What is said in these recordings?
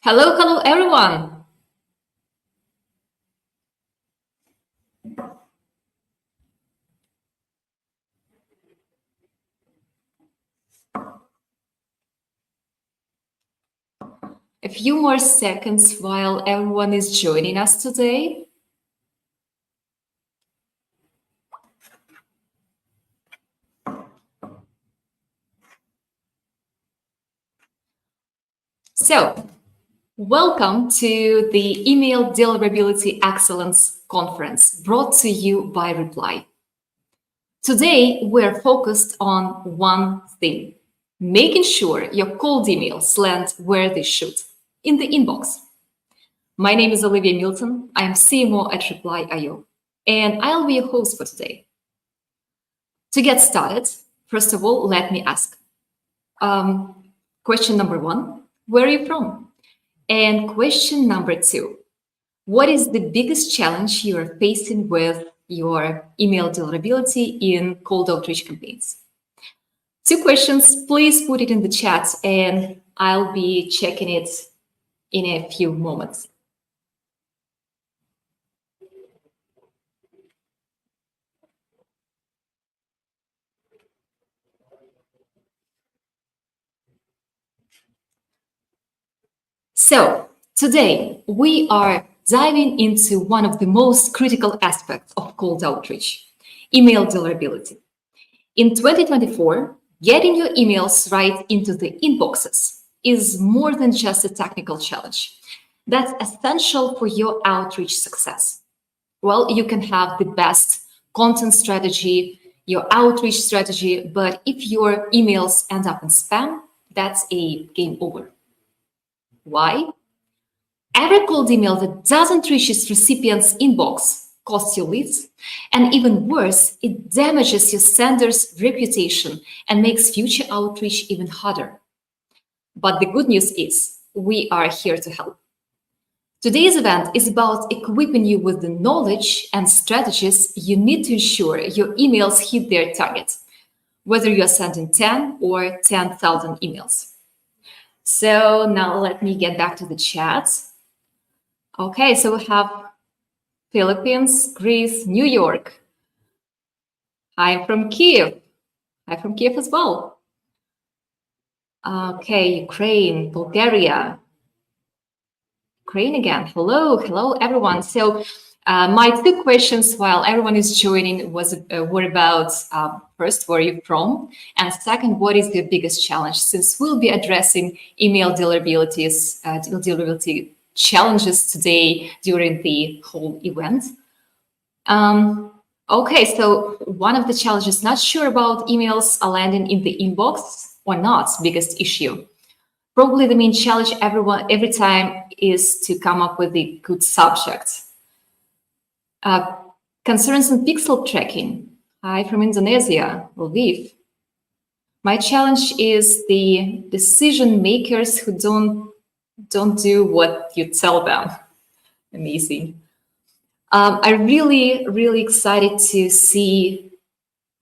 Hello, everyone. A few more seconds while everyone is joining us today. So, welcome to the Email Deliverability Excellence Conference brought to you by Reply. Today, we're focused on one thing, making sure your cold emails land where they should, in the inbox. My name is Olivia Milton. I'm CMO at Reply.io, and I'll be your host for today. To get started, first of all, let me ask. Question number one, where are you from? And question number two, what is the biggest challenge you are facing with your email deliverability in cold outreach campaigns? Two questions, please put it in the chat and I'll be checking it in a few moments. So today we are diving into one of the most critical aspects of cold outreach, email deliverability. In 2024, getting your emails right into the inboxes is more than just a technical challenge. That's essential for your outreach success. Well, you can have the best content strategy, your outreach strategy, but if your emails end up in spam, that's a game over. Why? Every cold email that doesn't reach its recipient's inbox costs you leads, and even worse, it damages your sender's reputation and makes future outreach even harder. But the good news is, we are here to help. Today's event is about equipping you with the knowledge and strategies you need to ensure your emails hit their target, whether you are sending 10 or 10,000 emails. So now let me get back to the chat. Okay, so we have Philippines, Greece, New York. I'm from Kiev. I'm from Kiev as well. Okay, Ukraine, Bulgaria. Ukraine again. Hello, everyone. So my two questions while everyone is joining were about first, where are you from? And second, what is the biggest challenge? Since we'll be addressing email deliverability challenges today during the whole event. Okay, so one of the challenges, not sure about emails are landing in the inbox or not, biggest issue. Probably the main challenge every time is to come up with a good subject. Concerns on pixel tracking. Hi from Indonesia, Lviv. My challenge is the decision makers who don't do what you tell them. Amazing. I'm really excited to see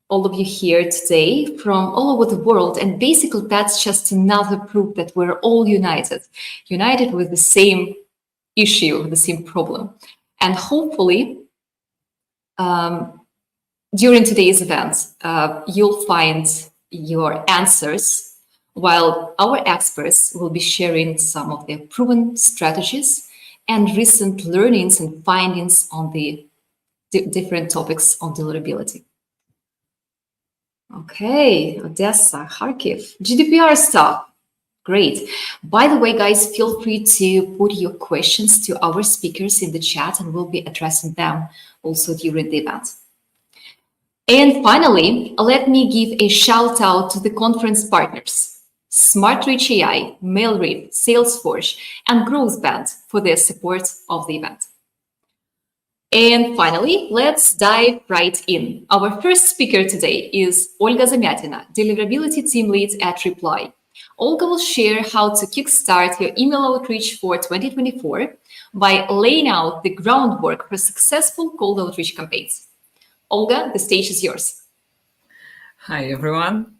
all of you here today from all over the world. And basically, that's just another proof that we're all united with the same issue, the same problem. And hopefully, during today's event, you'll find your answers, while our experts will be sharing some of their proven strategies and recent learnings and findings on the different topics on deliverability. Okay, Odessa, Kharkiv, GDPR stuff. Great. By the way, guys, feel free to put your questions to our speakers in the chat and we'll be addressing them also during the event. And finally, let me give a shout out to the conference partners, SmartReach AI, MailRead, Salesforce, and GrowthBand for their support of the event. And finally, let's dive right in. Our first speaker today is Olga Zamyatina, Deliverability Team Lead at Reply. Olga will share how to kickstart your email outreach for 2024 by laying out the groundwork for successful cold outreach campaigns. Olga, the stage is yours. Hi, everyone.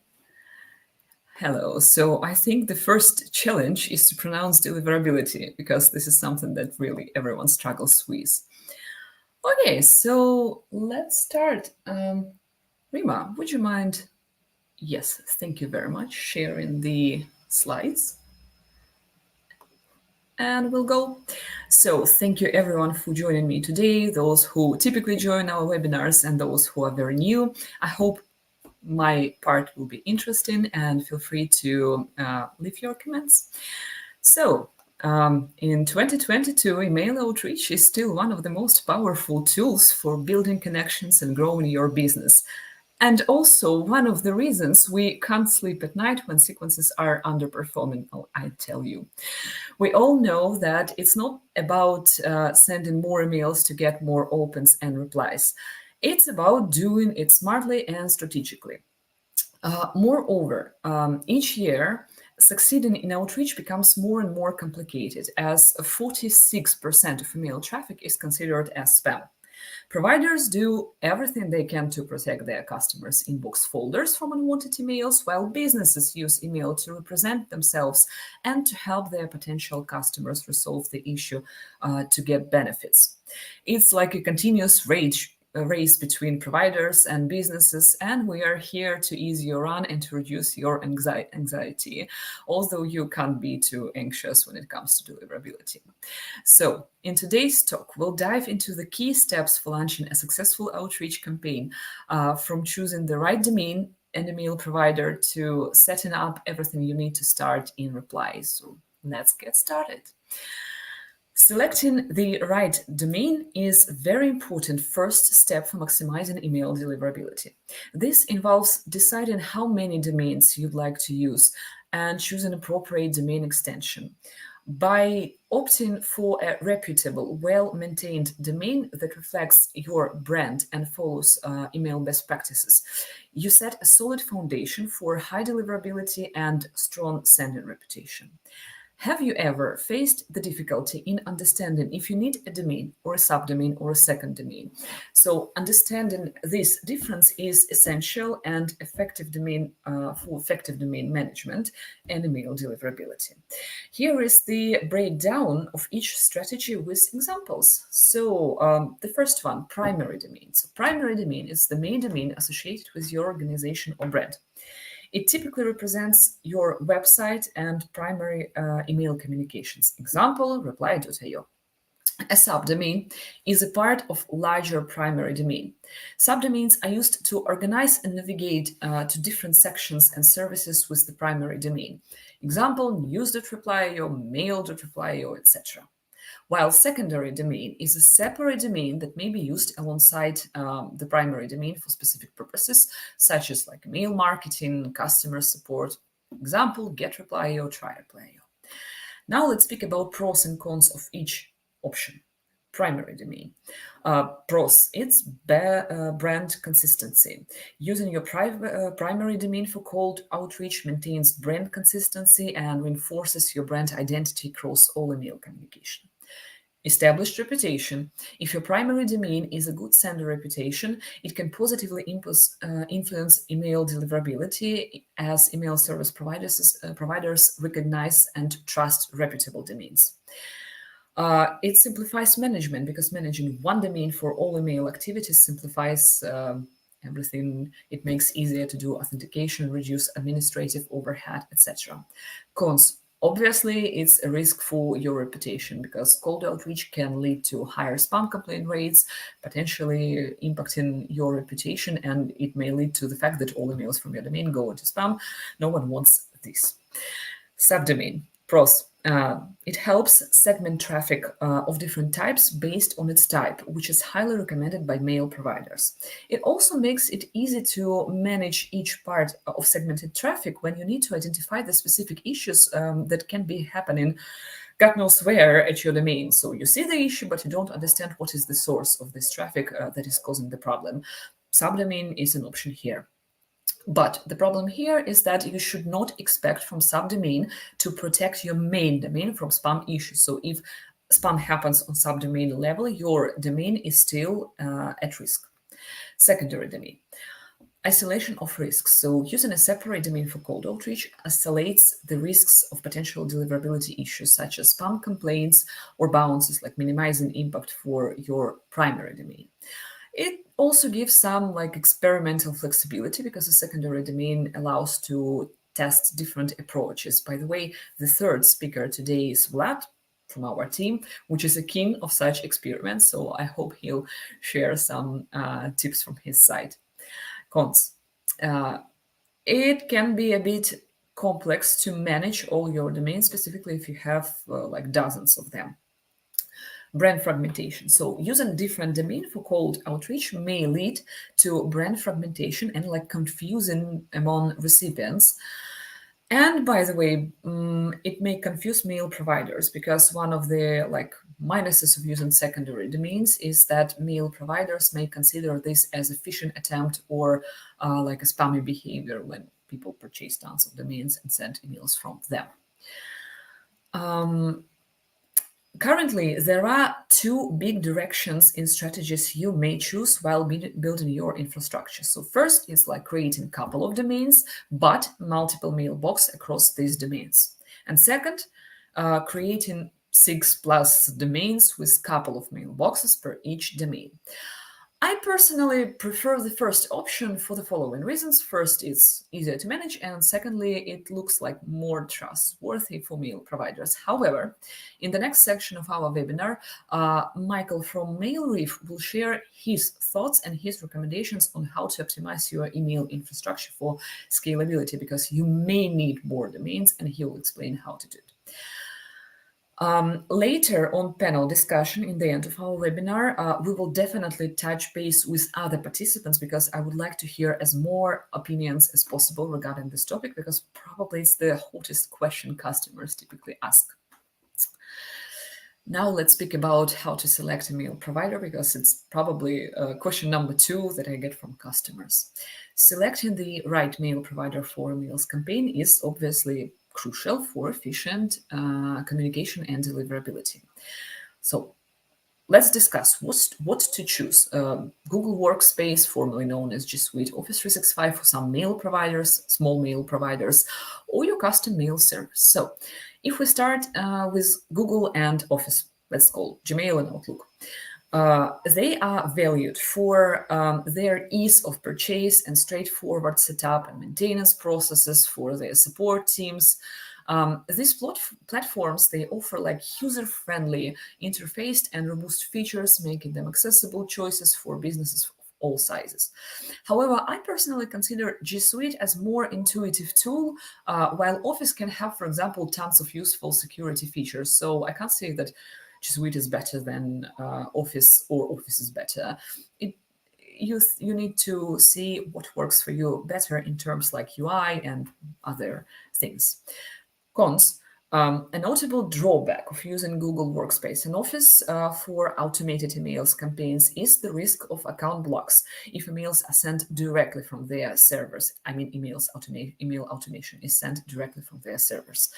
Hello. So I think the first challenge is to pronounce deliverability because this is something that really everyone struggles with. Okay, so let's start. Rima, would you mind? Yes, thank you very much. Sharing the slides. And we'll go. So thank you everyone for joining me today, those who typically join our webinars and those who are very new. I hope my part will be interesting and feel free to leave your comments. So in 2022, email outreach is still one of the most powerful tools for building connections and growing your business. And also one of the reasons we can't sleep at night when sequences are underperforming, I tell you. We all know that it's not about sending more emails to get more opens and replies. It's about doing it smartly and strategically. Moreover, each year, succeeding in outreach becomes more and more complicated as 46% of email traffic is considered as spam. Providers do everything they can to protect their customers' inbox folders from unwanted emails, while businesses use email to represent themselves and to help their potential customers resolve the issue to get benefits. It's like a continuous race between providers and businesses, and we are here to ease your run and to reduce your anxiety, although you can't be too anxious when it comes to deliverability. So, in today's talk, we'll dive into the key steps for launching a successful outreach campaign, from choosing the right domain and email provider to setting up everything you need to start in replies. So, let's get started. Selecting the right domain is a very important first step for maximizing email deliverability. This involves deciding how many domains you'd like to use and choose an appropriate domain extension. By opting for a reputable, well-maintained domain that reflects your brand and follows email best practices, you set a solid foundation for high deliverability and strong sending reputation. Have you ever faced the difficulty in understanding if you need a domain or a subdomain or a second domain? So understanding this difference is essential and effective domain for effective domain management and email deliverability. Here is the breakdown of each strategy with examples. So the first one, primary domain. So primary domain is the main domain associated with your organization or brand. It typically represents your website and primary email communications. Example, reply.io. A subdomain is a part of larger primary domain. Subdomains are used to organize and navigate to different sections and services with the primary domain. Example, news.reply.io, mail.reply.io, etc. While secondary domain is a separate domain that may be used alongside the primary domain for specific purposes, such as like mail marketing, customer support. Example, GetReply.io, TryReply.io. Now let's speak about pros and cons of each option. Primary domain. Pros, it's brand consistency. Using your primary domain for cold outreach maintains brand consistency and reinforces your brand identity across all email communication. Established reputation. If your primary domain is a good sender reputation, it can positively influence email deliverability as email service providers recognize and trust reputable domains. It simplifies management because managing one domain for all email activities simplifies everything. It makes easier to do authentication, reduce administrative overhead, etc. Cons. Obviously, it's a risk for your reputation because cold outreach can lead to higher spam complaint rates, potentially impacting your reputation, and it may lead to the fact that all emails from your domain go into spam. No one wants this. Subdomain. Pros. It helps segment traffic of different types based on its type, which is highly recommended by mail providers. It also makes it easy to manage each part of segmented traffic when you need to identify the specific issues that can be happening God knows where at your domain. So you see the issue, but you don't understand what is the source of this traffic that is causing the problem. Subdomain is an option here. But the problem here is that you should not expect from subdomain to protect your main domain from spam issues. So if spam happens on subdomain level, your domain is still at risk. Secondary domain. Isolation of risks. So using a separate domain for cold outreach isolates the risks of potential deliverability issues such as spam complaints or bounces, like minimizing impact for your primary domain. It also gives some like experimental flexibility because a secondary domain allows to test different approaches. By the way, the third speaker today is Vlad from our team, which is a king of such experiments. So I hope he'll share some tips from his side. Cons. Uh, it can be a bit complex to manage all your domains, specifically if you have like dozens of them. Brand fragmentation. So using different domain for cold outreach may lead to brand fragmentation and like confusion among recipients. And by the way, it may confuse mail providers because one of the like minuses of using secondary domains is that mail providers may consider this as a phishing attempt or like a spammy behavior when people purchase tons of domains and send emails from them. Currently, there are two big directions in strategies you may choose while building your infrastructure. So first is like creating a couple of domains, but multiple mailbox across these domains. And second, creating 6+ domains with couple of mailboxes per each domain. I personally prefer the first option for the following reasons. First, it's easier to manage, and secondly, it looks like more trustworthy for mail providers. However, in the next section of our webinar, Michael from MailReef will share his thoughts and his recommendations on how to optimize your email infrastructure for scalability, because you may need more domains, and he will explain how to do it. Later on panel discussion in the end of our webinar, we will definitely touch base with other participants because I would like to hear as more opinions as possible regarding this topic, because probably it's the hottest question customers typically ask. Now let's speak about how to select a mail provider, because it's probably question number 2 that I get from customers. Selecting the right mail provider for a mails campaign is obviously crucial for efficient communication and deliverability. So let's discuss what to choose. Google Workspace, formerly known as G Suite, Office 365 for some mail providers, small mail providers, or your custom mail service. So if we start with Google and Office, let's call Gmail and Outlook. They are valued for their ease of purchase and straightforward setup and maintenance processes for their support teams. These platforms, they offer like user-friendly interface and robust features, making them accessible choices for businesses of all sizes. However, I personally consider G Suite as more intuitive tool, while Office can have, for example, tons of useful security features. So I can't say that G Suite is better than Office or Office is better. You need to see what works for you better in terms like UI and other things. Cons. A notable drawback of using Google Workspace and Office for automated emails campaigns is the risk of account blocks if emails are sent directly from their servers. I mean, email automation is sent directly from their servers.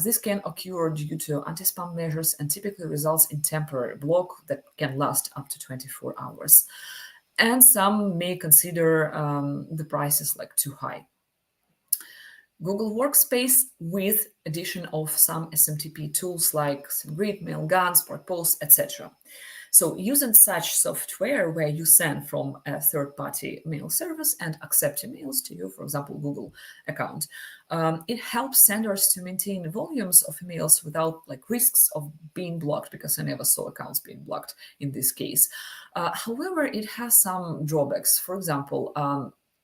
This can occur due to anti-spam measures and typically results in temporary block that can last up to 24 hours. And some may consider the prices like too high. Google Workspace with addition of some SMTP tools like SendGrid, Mailgun, SparkPost, etc. So using such software where you send from a third-party mail service and accept emails to you, for example, Google account, it helps senders to maintain volumes of emails without like risks of being blocked, because I never saw accounts being blocked in this case. However, it has some drawbacks. For example,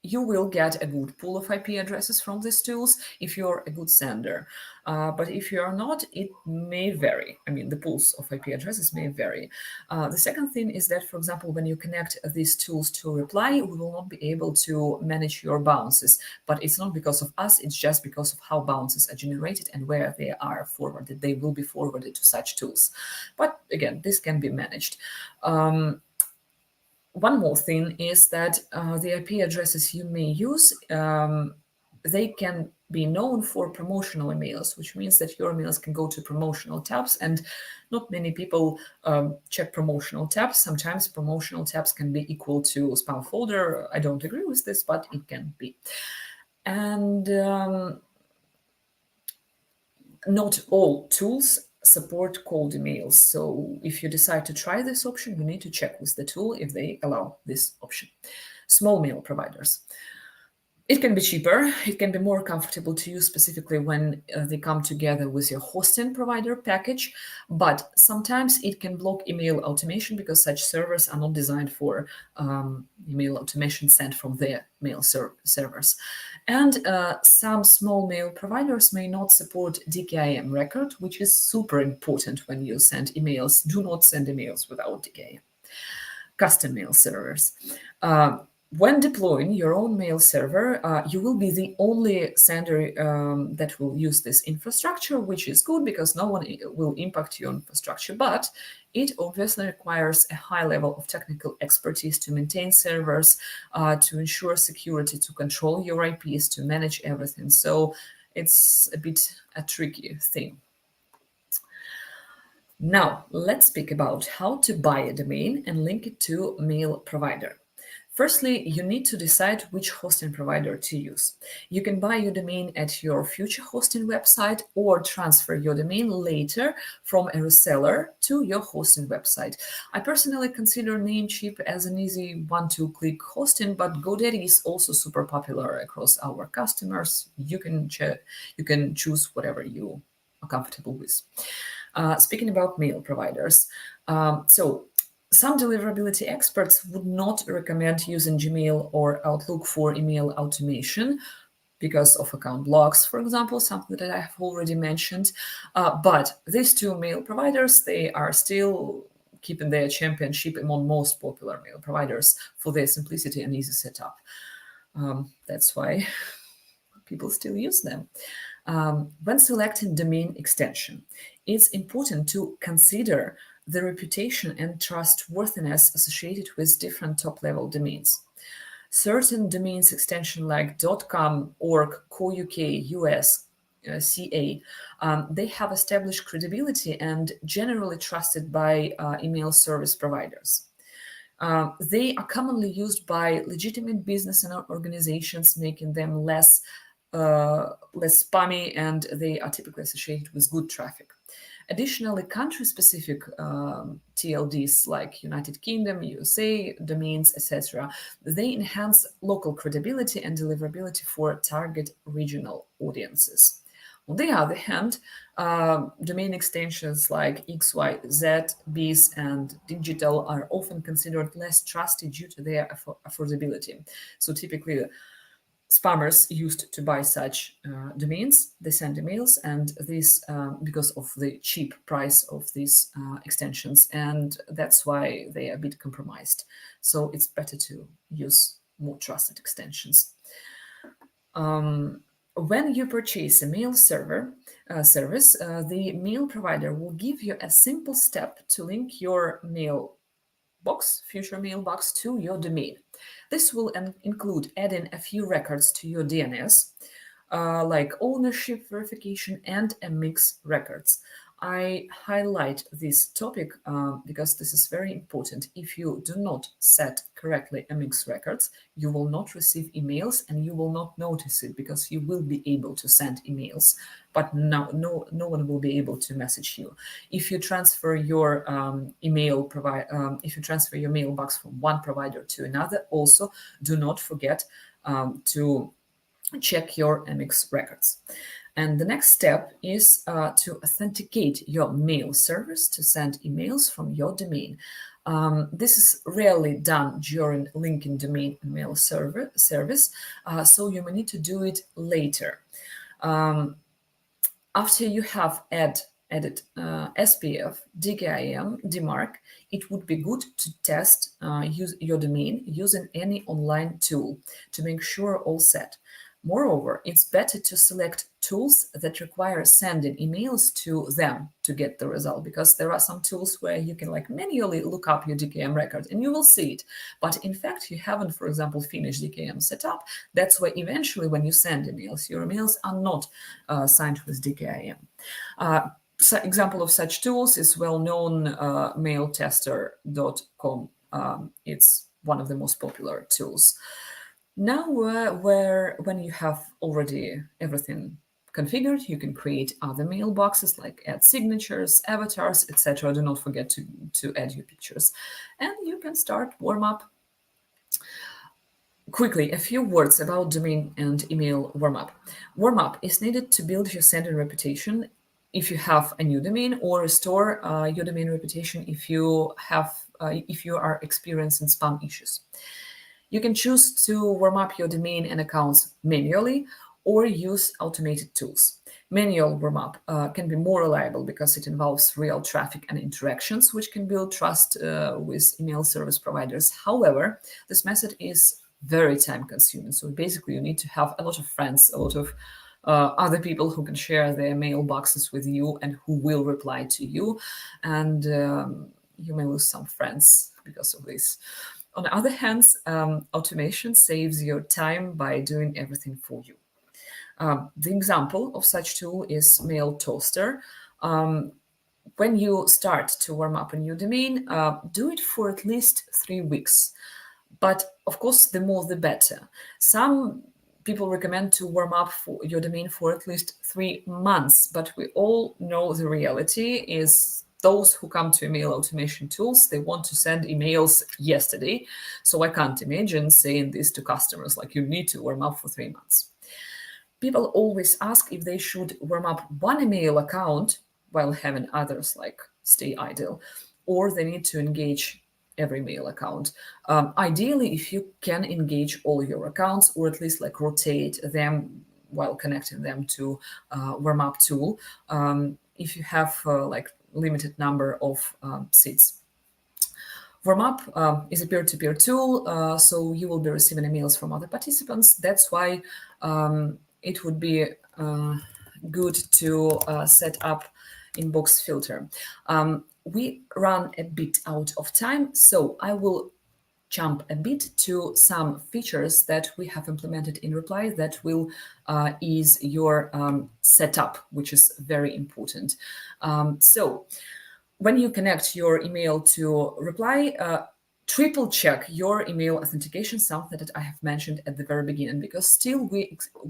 you will get a good pool of IP addresses from these tools if you're a good sender. But if you're not, it may vary. I mean, the pools of IP addresses may vary. The second thing is that, for example, when you connect these tools to reply, we will not be able to manage your bounces. But it's not because of us, it's just because of how bounces are generated and where they are forwarded. They will be forwarded to such tools. But again, this can be managed. One more thing is that the IP addresses you may use, they can be known for promotional emails, which means that your emails can go to promotional tabs, and not many people check promotional tabs. Sometimes promotional tabs can be equal to spam folder. I don't agree with this, but it can be. And not all tools support cold emails. So if you decide to try this option, you need to check with the tool if they allow this option. Small mail providers. It can be cheaper, it can be more comfortable to use, specifically when they come together with your hosting provider package, but sometimes it can block email automation because such servers are not designed for email automation sent from their mail servers. And some small mail providers may not support DKIM record, which is super important when you send emails. Do not send emails without DKIM. Custom mail servers. When deploying your own mail server, you will be the only sender that will use this infrastructure, which is good because no one will impact your infrastructure. But it obviously requires a high level of technical expertise to maintain servers, to ensure security, to control your IPs, to manage everything. So it's a bit a tricky thing. Now, let's speak about how to buy a domain and link it to a mail provider. Firstly, you need to decide which hosting provider to use. You can buy your domain at your future hosting website or transfer your domain later from a reseller to your hosting website. I personally consider Namecheap as an easy one-two-click hosting, but GoDaddy is also super popular across our customers. You can choose whatever you are comfortable with. Speaking about mail providers, so some deliverability experts would not recommend using Gmail or Outlook for email automation because of account blocks, for example, something that I have already mentioned. But these two mail providers, they are still keeping their championship among most popular mail providers for their simplicity and easy setup. That's why people still use them. When selecting domain extension, it's important to consider the reputation and trustworthiness associated with different top-level domains. Certain domains extension like .com, .org, .co.uk, US, CA, they have established credibility and generally trusted by email service providers. They are commonly used by legitimate business and organizations, making them less spammy, and they are typically associated with good traffic. Additionally, country-specific TLDs like United Kingdom, USA, domains, etc., they enhance local credibility and deliverability for target regional audiences. On the other hand, domain extensions like XYZ, BIS, and digital are often considered less trusted due to their affordability. So typically, spammers used to buy such domains. They send emails, and this because of the cheap price of these extensions, and that's why they are a bit compromised. So it's better to use more trusted extensions. When you purchase a mail service, the mail provider will give you a simple step to link your future mailbox to your domain. This will include adding a few records to your DNS, like ownership verification and MX records. I highlight this topic because this is very important. If you do not set correctly MX records, you will not receive emails and you will not notice it because you will be able to send emails, but no one will be able to message you. If you transfer your if you transfer your mailbox from one provider to another, also do not forget to check your MX records. And the next step is to authenticate your mail service to send emails from your domain. This is rarely done during linking domain and mail service, so you may need to do it later. After you have added SPF, DKIM, DMARC, it would be good to test use your domain using any online tool to make sure all set. Moreover, it's better to select tools that require sending emails to them to get the result, because there are some tools where you can like manually look up your DKIM record and you will see it. But in fact, you haven't, for example, finished DKIM setup. That's why eventually when you send emails, your emails are not signed with DKIM. So example of such tools is well-known mailtester.com. It's one of the most popular tools. Now, when you have already everything configured, you can create other mailboxes like add signatures, avatars, etc. Do not forget to add your pictures. And you can start warm up. Quickly, a few words about domain and email warm-up. Warm-up is needed to build your sender reputation if you have a new domain, or restore your domain reputation if you are experiencing spam issues. You can choose to warm up your domain and accounts manually or use automated tools. Manual warm-up can be more reliable because it involves real traffic and interactions, which can build trust with email service providers. However, this method is very time-consuming. So basically, you need to have a lot of friends, a lot of other people who can share their mailboxes with you and who will reply to you. And you may lose some friends because of this. On the other hand, automation saves your time by doing everything for you. The example of such tool is Mail Toaster. When you start to warm up a new domain, do it for at least 3 weeks. But of course, the more the better. Some people recommend to warm up for your domain for at least 3 months, but we all know the reality is those who come to email automation tools, they want to send emails yesterday. So I can't imagine saying this to customers, like you need to warm up for 3 months. People always ask if they should warm up one email account while having others like stay idle, or they need to engage every mail account. Ideally, if you can engage all your accounts, or at least like rotate them while connecting them to warm up tool, if you have like limited number of seats. Warmup is a peer-to-peer tool, so you will be receiving emails from other participants. That's why it would be good to set up inbox filter. We run a bit out of time, so I will jump a bit to some features that we have implemented in Reply that will ease your setup, which is very important. So when you connect your email to Reply, triple check your email authentication, something that I have mentioned at the very beginning, because still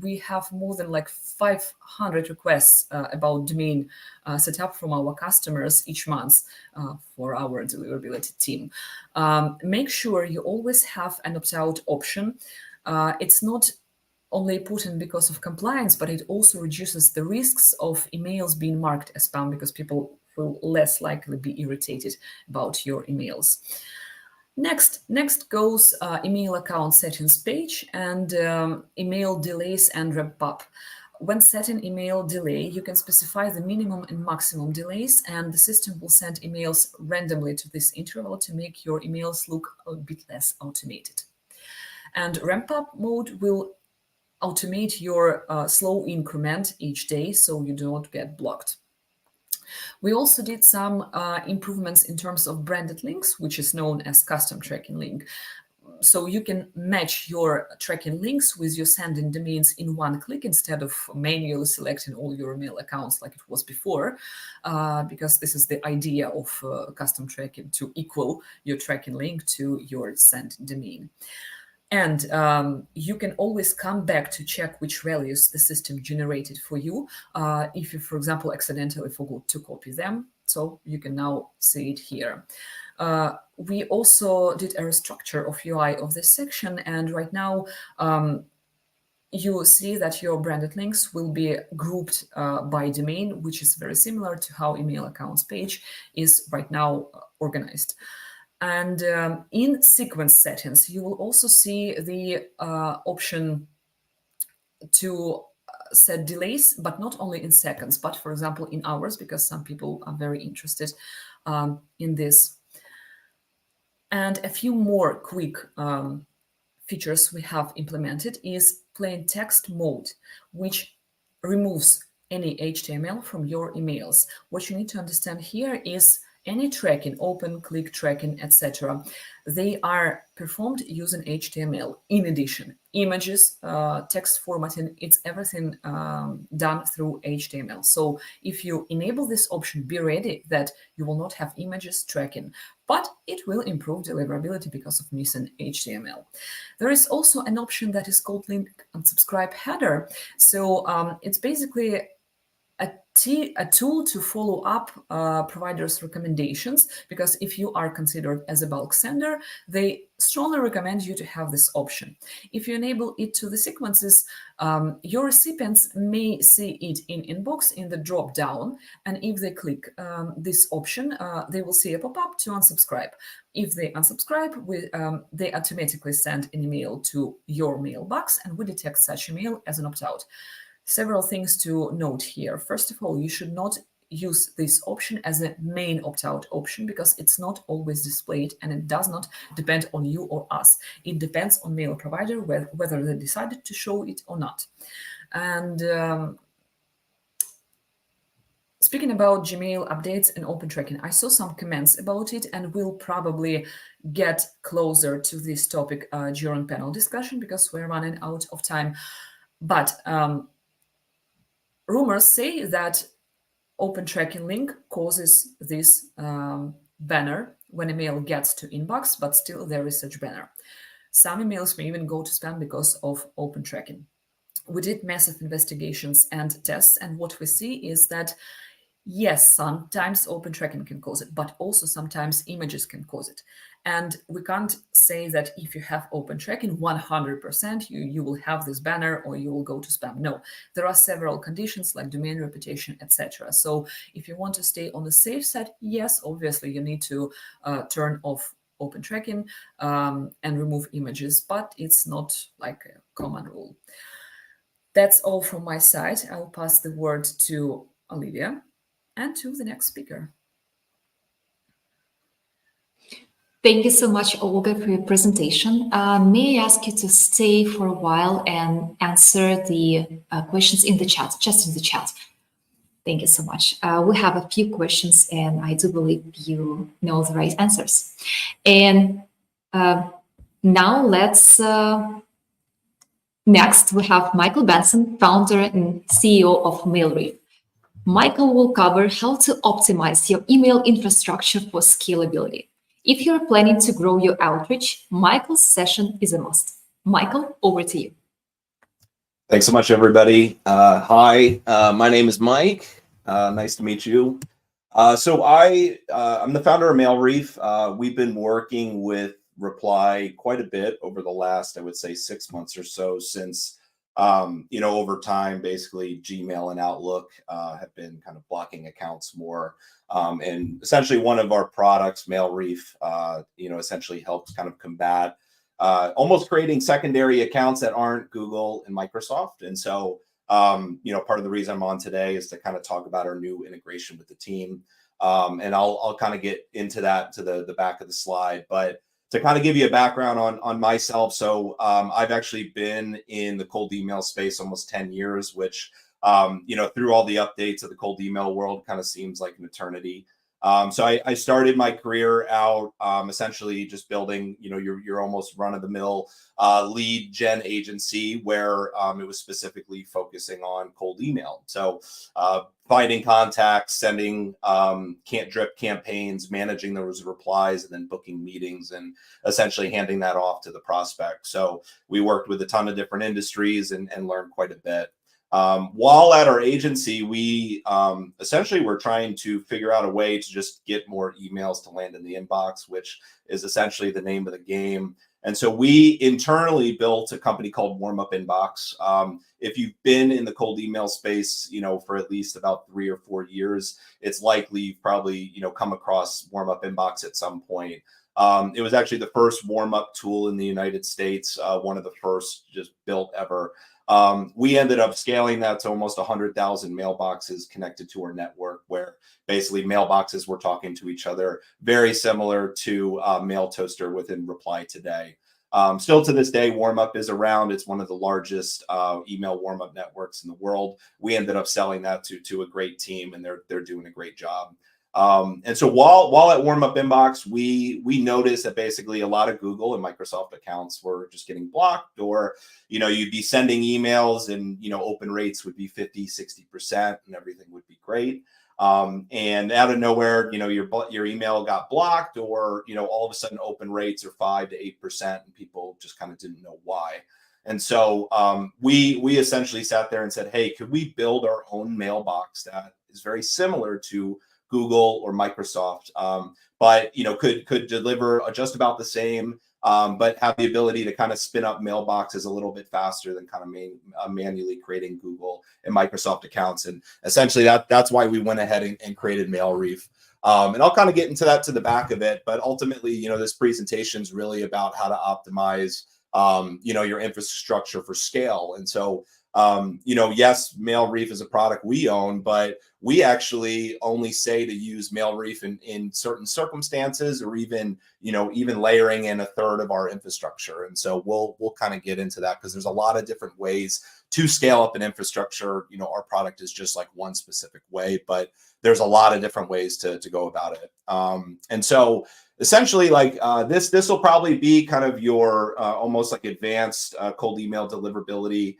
we have more than like 500 requests about domain setup from our customers each month for our deliverability team. Make sure you always have an opt-out option. It's not only important because of compliance, but it also reduces the risks of emails being marked as spam, because people will less likely be irritated about your emails. Next goes email account settings page and email delays and wrap up. When setting email delay, you can specify the minimum and maximum delays, and the system will send emails randomly to this interval to make your emails look a bit less automated. And ramp up mode will automate your slow increment each day so you do not get blocked. We also did some improvements in terms of branded links, which is known as custom tracking link. So you can match your tracking links with your sending domains in one click instead of manually selecting all your email accounts like it was before, because this is the idea of custom tracking, to equal your tracking link to your send domain. And you can always come back to check which values the system generated for you if you, for example, accidentally forgot to copy them. So you can now see it here. We also did a restructure of UI of this section, and right now you see that your branded links will be grouped by domain, which is very similar to how email accounts page is right now organized. And in sequence settings, you will also see the option to set delays, but not only in seconds, but for example, in hours, because some people are very interested in this. And a few more quick features we have implemented is plain text mode, which removes any HTML from your emails. What you need to understand here is any tracking, open, click tracking, etc. They are performed using HTML. In addition, images, text formatting, it's everything done through HTML. So if you enable this option, be ready that you will not have images tracking, but it will improve deliverability because of missing HTML. There is also an option that is called link unsubscribe header. So it's basically a tool to follow up providers' recommendations, because if you are considered as a bulk sender, they strongly recommend you to have this option. If you enable it to the sequences, your recipients may see it in inbox in the drop down, and if they click this option, they will see a pop-up to unsubscribe. If they unsubscribe, they automatically send an email to your mailbox, and we detect such email as an opt-out. Several things to note here. First of all, you should not use this option as a main opt-out option, because it's not always displayed, and it does not depend on you or us. It depends on mail provider whether they decided to show it or not. And speaking about Gmail updates and open tracking, I saw some comments about it, and we'll probably get closer to this topic during panel discussion because we're running out of time. But rumors say that open tracking link causes this banner when email gets to inbox, but still there is such banner. Some emails may even go to spam because of open tracking. We did massive investigations and tests, and what we see is that yes, sometimes open tracking can cause it, but also sometimes images can cause it. And we can't say that if you have open tracking, 100% you will have this banner or you will go to spam. No, there are several conditions like domain reputation, etc. So if you want to stay on the safe side, yes, obviously you need to turn off open tracking and remove images, but it's not like a common rule. That's all from my side. I'll pass the word to Olivia and to the next speaker. Thank you so much, Olga, for your presentation. May I ask you to stay for a while and answer the questions in the chat, just in the chat. Thank you so much. We have a few questions, and I do believe you know the right answers. And now let's... Next, we have Michael Benson, founder and CEO of MailReef. Michael will cover how to optimize your email infrastructure for scalability. If you're planning to grow your outreach, Michael's session is a must. Michael, over to you. Thanks so much, everybody. Hi, my name is Mike. Nice to meet you. I'm the founder of MailReef. We've been working with Reply quite a bit over the last, I would say, 6 months or so, since over time, basically Gmail and Outlook have been kind of blocking accounts more. And essentially one of our products, MailReef, essentially helps kind of combat almost creating secondary accounts that aren't Google and Microsoft. And so, part of the reason I'm on today is to kind of talk about our new integration with the team. And I'll kind of get into that to the back of the slide, but to kind of give you a background on myself. So I've actually been in the cold email space almost 10 years, which, through all the updates of the cold email world kind of seems like an eternity. So I started my career out essentially just building, your almost run-of-the-mill lead gen agency where it was specifically focusing on cold email. So finding contacts, sending drip campaigns, managing those replies, and then booking meetings and essentially handing that off to the prospect. So we worked with a ton of different industries and learned quite a bit. While at our agency, we essentially were trying to figure out a way to just get more emails to land in the inbox, which is essentially the name of the game. And so we internally built a company called Warmup Inbox. If you've been in the cold email space, for at least about 3 or 4 years, it's likely you've probably, come across Warmup Inbox at some point. It was actually the first warm-up tool in the United States, one of the first just built ever. We ended up scaling that to almost 100,000 mailboxes connected to our network, where basically mailboxes were talking to each other, very similar to Mail Toaster within Reply today. Still to this day, warmup is around. It's one of the largest email warmup networks in the world. We ended up selling that to a great team, and they're doing a great job. And so while at warmup inbox, we noticed that basically a lot of Google and Microsoft accounts were just getting blocked, or you'd be sending emails and open rates would be 50-60% and everything would be great. And out of nowhere, your email got blocked, or all of a sudden open rates are 5 to 8%, and people just kind of didn't know why. And so we essentially sat there and said, hey, could we build our own mailbox that is very similar to Google or Microsoft, but could deliver just about the same, but have the ability to kind of spin up mailboxes a little bit faster than kind of manually creating Google and Microsoft accounts. And essentially that's why we went ahead and created MailReef. And I'll kind of get into that to the back of it, but ultimately, this presentation is really about how to optimize, your infrastructure for scale. And so, yes, MailReef is a product we own, but we actually only say to use MailReef in certain circumstances, or even layering in a third of our infrastructure. And so we'll kind of get into that, because there's a lot of different ways to scale up an infrastructure. Our product is just like one specific way, but there's a lot of different ways to go about it. And so essentially, like this will probably be kind of your almost like advanced cold email deliverability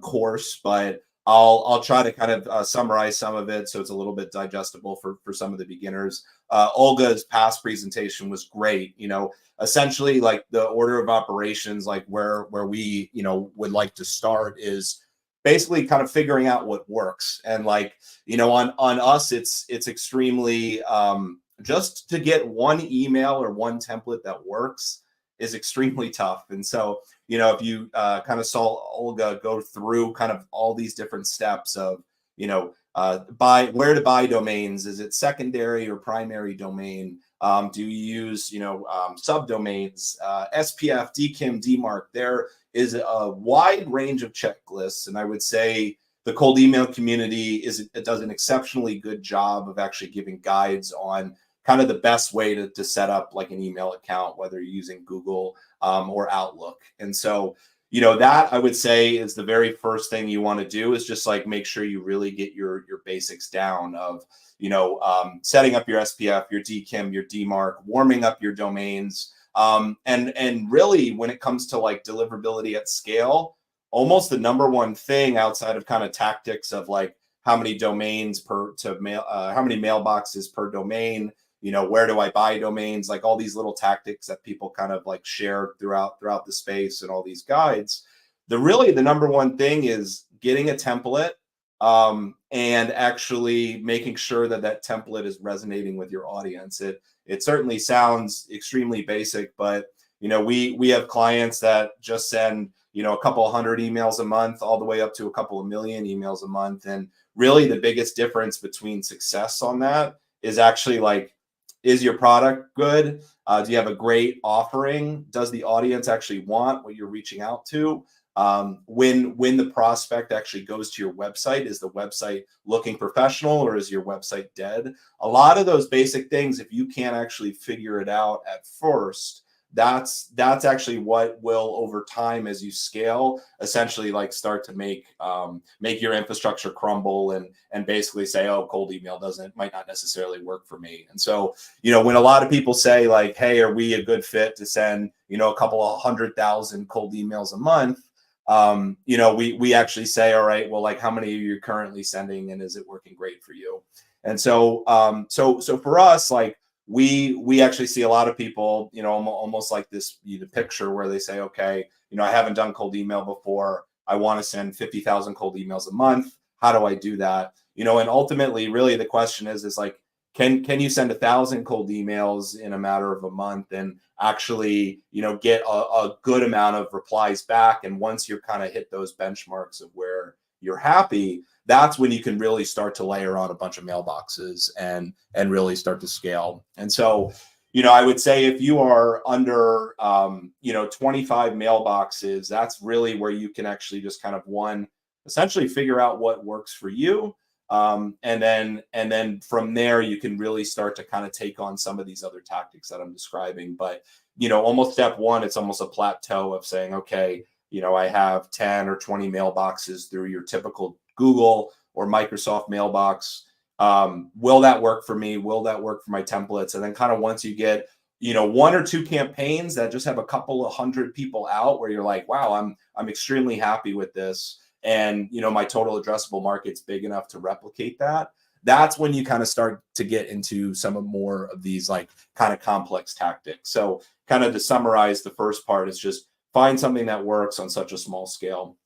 course, but I'll try to kind of summarize some of it so it's a little bit digestible for some of the beginners. Olga's past presentation was great. Essentially, like the order of operations, like where we would like to start is basically kind of figuring out what works. And like on us, it's extremely just to get one email or one template that works is extremely tough. And so if you kind of saw Olga go through kind of all these different steps of, where to buy domains, is it secondary or primary domain? Do you use, subdomains, SPF, DKIM, DMARC? There is a wide range of checklists. And I would say the cold email community does an exceptionally good job of actually giving guides on kind of the best way to set up like an email account, whether you're using Google or Outlook. And so, that I would say is the very first thing you want to do, is just like make sure you really get your basics down of, setting up your SPF, your DKIM, your DMARC, warming up your domains. And really, when it comes to like deliverability at scale, almost the number one thing outside of kind of tactics of like how many domains how many mailboxes per domain, where do I buy domains, like all these little tactics that people kind of like share throughout the space and all these guides. The number one thing is getting a template and actually making sure that template is resonating with your audience. It certainly sounds extremely basic, but we have clients that just send a couple of hundred emails a month, all the way up to a couple of million emails a month. And really the biggest difference between success on that is actually like, is your product good? Do you have a great offering? Does the audience actually want what you're reaching out to? When the prospect actually goes to your website, is the website looking professional, or is your website dead? A lot of those basic things, if you can't actually figure it out at first, that's actually what will, over time, as you scale, essentially like start to make your infrastructure crumble and basically say, oh, cold email might not necessarily work for me. And so, when a lot of people say like, hey, are we a good fit to send, a couple of 100,000 cold emails a month? We actually say, all right, well, like how many are you currently sending, and is it working great for you? And so, so for us, like, we actually see a lot of people, almost like this picture where they say, okay, I haven't done cold email before. I want to send 50,000 cold emails a month. How do I do that? And ultimately, really the question is like, can you send 1,000 cold emails in a matter of a month and actually, get a good amount of replies back? And once you're kind of hit those benchmarks of where you're happy, that's when you can really start to layer on a bunch of mailboxes and really start to scale. And so, I would say if you are under, 25 mailboxes, that's really where you can actually just kind of essentially figure out what works for you. And then from there, you can really start to kind of take on some of these other tactics that I'm describing. But, almost step one, it's almost a plateau of saying, okay, I have 10 or 20 mailboxes through your typical Google or Microsoft mailbox. Will that work for me? Will that work for my templates? And then kind of once you get, one or two campaigns that just have a couple of hundred people out where you're like, wow, I'm extremely happy with this. And, my total addressable market's big enough to replicate that. That's when you kind of start to get into some of more of these like kind of complex tactics. So kind of to summarize, the first part is just find something that works on such a small scale.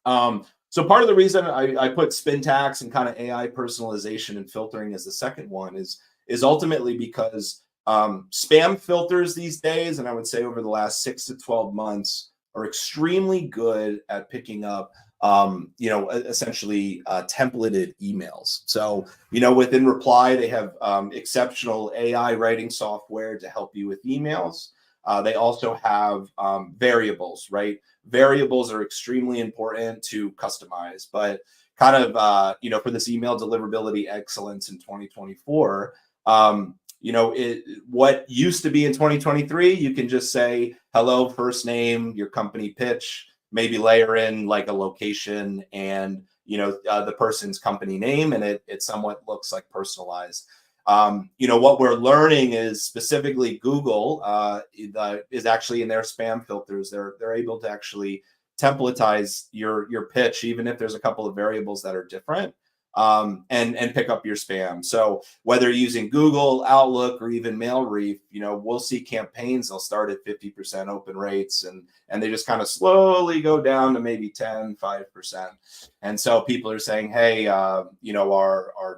So part of the reason I put spin tax and kind of AI personalization and filtering as the second one is ultimately because spam filters these days, and I would say over the last 6 to 12 months, are extremely good at picking up essentially templated emails. So, within Reply, they have exceptional AI writing software to help you with emails. They also have variables, right? Variables are extremely important to customize, but kind of, for this email deliverability excellence in 2024, what used to be in 2023, you can just say, hello, first name, your company pitch, maybe layer in like a location and, the person's company name, and it somewhat looks like personalized. What we're learning is specifically Google is actually in their spam filters. They're able to actually templatize your pitch, even if there's a couple of variables that are different, and pick up your spam. So whether you're using Google, Outlook, or even MailReef, we'll see campaigns. They'll start at 50% open rates, and they just kind of slowly go down to maybe 10, 5%. And so people are saying, hey, our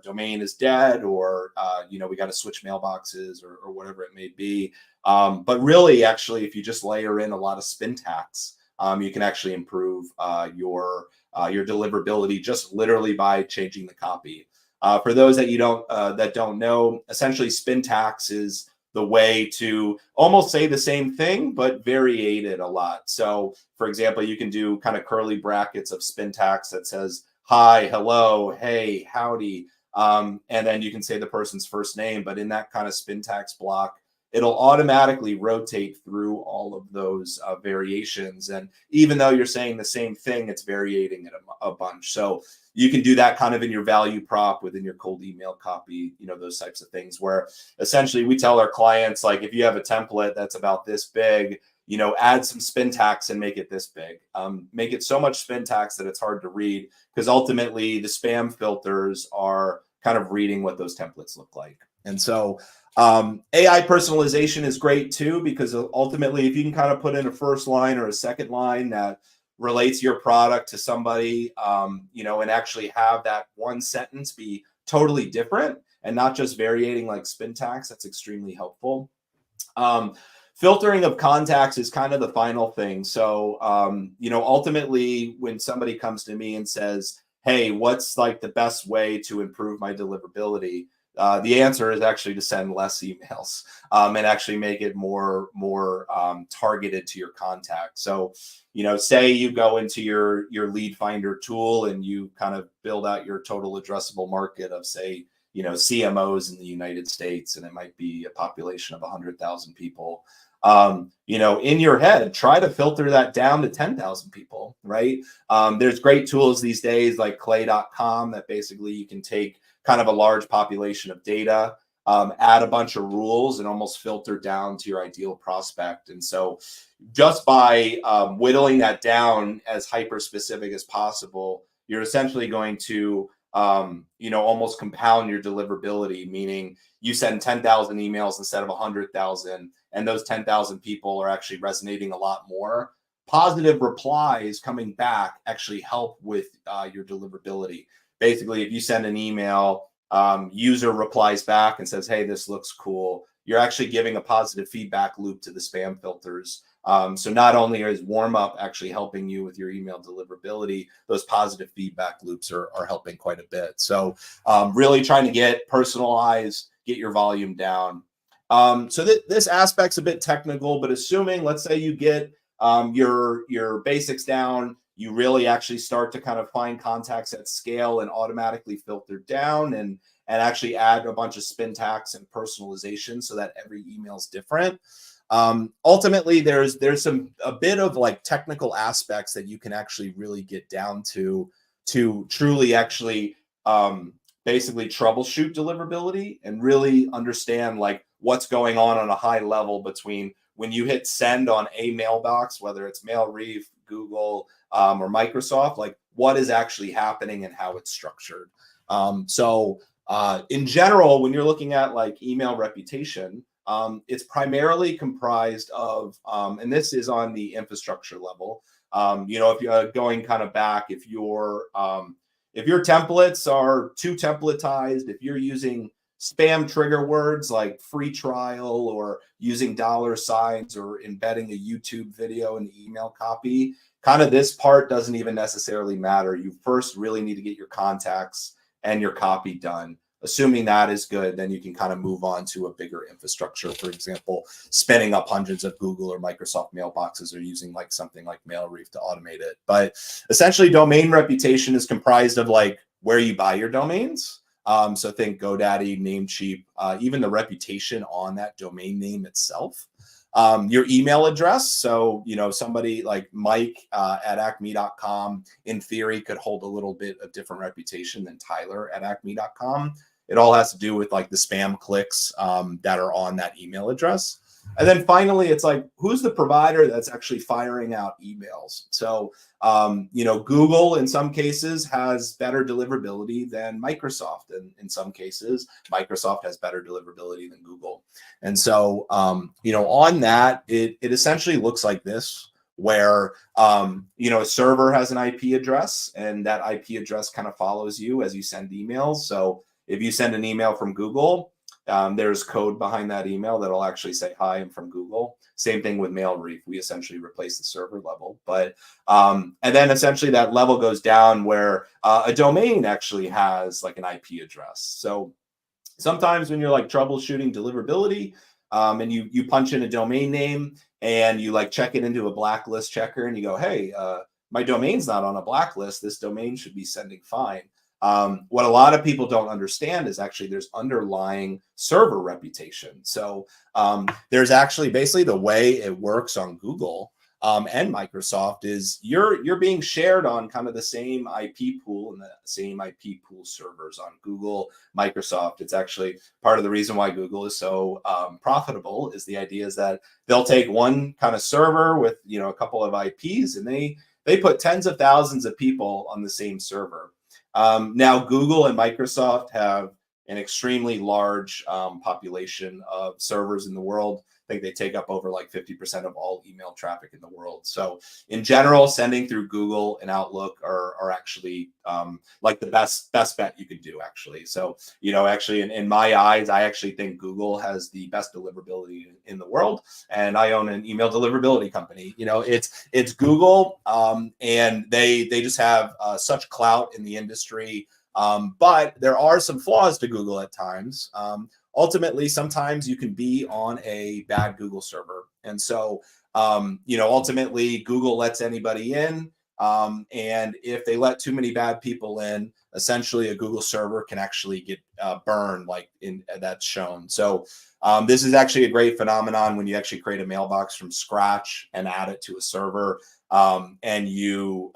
domain is dead, or, we got to switch mailboxes or whatever it may be. But really, actually, if you just layer in a lot of spin tax, you can actually improve your deliverability just literally by changing the copy. For those that don't know, essentially spin tax is the way to almost say the same thing, but variate it a lot. So for example, you can do kind of curly brackets of spin tax that says, hi, hello, hey, howdy. And then you can say the person's first name, but in that kind of spin tax block, it'll automatically rotate through all of those variations. And even though you're saying the same thing, it's variating it a bunch. So you can do that kind of in your value prop within your cold email copy, those types of things, where essentially we tell our clients, like, if you have a template that's about this big, add some spin tax and make it this big. Make it so much spin tax that it's hard to read, because ultimately the spam filters are kind of reading what those templates look like. And so AI personalization is great too, because ultimately if you can kind of put in a first line or a second line that relates your product to somebody, and actually have that one sentence be totally different and not just variating like spin tax, that's extremely helpful. Filtering of contacts is kind of the final thing. So, ultimately when somebody comes to me and says, hey, what's like the best way to improve my deliverability? The answer is actually to send less emails and actually make it more targeted to your contact. So, say you go into your lead finder tool and you kind of build out your total addressable market of, say, CMOs in the United States, and it might be a population of 100,000 people. In your head, try to filter that down to 10,000 people, right? There's great tools these days like clay.com that basically you can take kind of a large population of data, add a bunch of rules, and almost filter down to your ideal prospect. And so just by whittling that down as hyper specific as possible, you're essentially going to almost compound your deliverability, meaning you send 10,000 emails instead of 100,000, and those 10,000 people are actually resonating a lot more. Positive replies coming back actually help with your deliverability. Basically, if you send an email, user replies back and says, hey, this looks cool, you're actually giving a positive feedback loop to the spam filters. So not only is warmup actually helping you with your email deliverability, those positive feedback loops are helping quite a bit. So really trying to get personalized, get your volume down. So this aspect's a bit technical, but assuming, let's say you get your basics down, you really actually start to kind of find contacts at scale and automatically filter down and actually add a bunch of spin tags and personalization so that every email is different. Ultimately, there's a bit of like technical aspects that you can actually really get down to truly actually basically troubleshoot deliverability and really understand like what's going on a high level between when you hit send on a mailbox, whether it's MailReef, Google, or Microsoft, like what is actually happening and how it's structured. In general, when you're looking at like email reputation, it's primarily comprised of, and this is on the infrastructure level. If you're going kind of back, if your templates are too templatized, if you're using spam trigger words like free trial or using $signs or embedding a YouTube video in the email copy, kind of this part doesn't even necessarily matter. You first really need to get your contacts and your copy done. Assuming that is good, then you can kind of move on to a bigger infrastructure. For example, spinning up hundreds of Google or Microsoft mailboxes or using like something like MailReef to automate it. But essentially, domain reputation is comprised of like where you buy your domains. So think GoDaddy, Namecheap, even the reputation on that domain name itself. Your email address. So, somebody like Mike at acme.com, in theory, could hold a little bit of different reputation than Tyler at acme.com. It all has to do with like the spam clicks that are on that email address. And then finally, it's like, who's the provider that's actually firing out emails? So, Google in some cases has better deliverability than Microsoft. And in some cases, Microsoft has better deliverability than Google. And so, on that, it essentially looks like this, where, a server has an IP address and that IP address kind of follows you as you send emails. So if you send an email from Google, there's code behind that email that'll actually say, hi, I'm from Google. Same thing with MailReef. We essentially replace the server level. But and then essentially that level goes down where a domain actually has like an IP address. So sometimes when you're like troubleshooting deliverability and you punch in a domain name and you like check it into a blacklist checker and you go, hey, my domain's not on a blacklist. This domain should be sending fine. What a lot of people don't understand is actually there's underlying server reputation. So there's actually basically the way it works on Google and Microsoft is you're being shared on kind of the same IP pool and the same IP pool servers on Google, Microsoft. It's actually part of the reason why Google is so profitable is the idea is that they'll take one kind of server with a couple of IPs and they put tens of thousands of people on the same server. Now, Google and Microsoft have an extremely large population of servers in the world. I think they take up over like 50% of all email traffic in the world. So in general, sending through Google and Outlook are actually like the best bet you can do, actually. So, actually in my eyes, I actually think Google has the best deliverability in the world. And I own an email deliverability company. It's Google and they just have such clout in the industry. But there are some flaws to Google at times. Ultimately, sometimes you can be on a bad Google server. And so, ultimately, Google lets anybody in. And if they let too many bad people in, essentially a Google server can actually get burned, like that's shown. So this is actually a great phenomenon when you actually create a mailbox from scratch and add it to a server. And you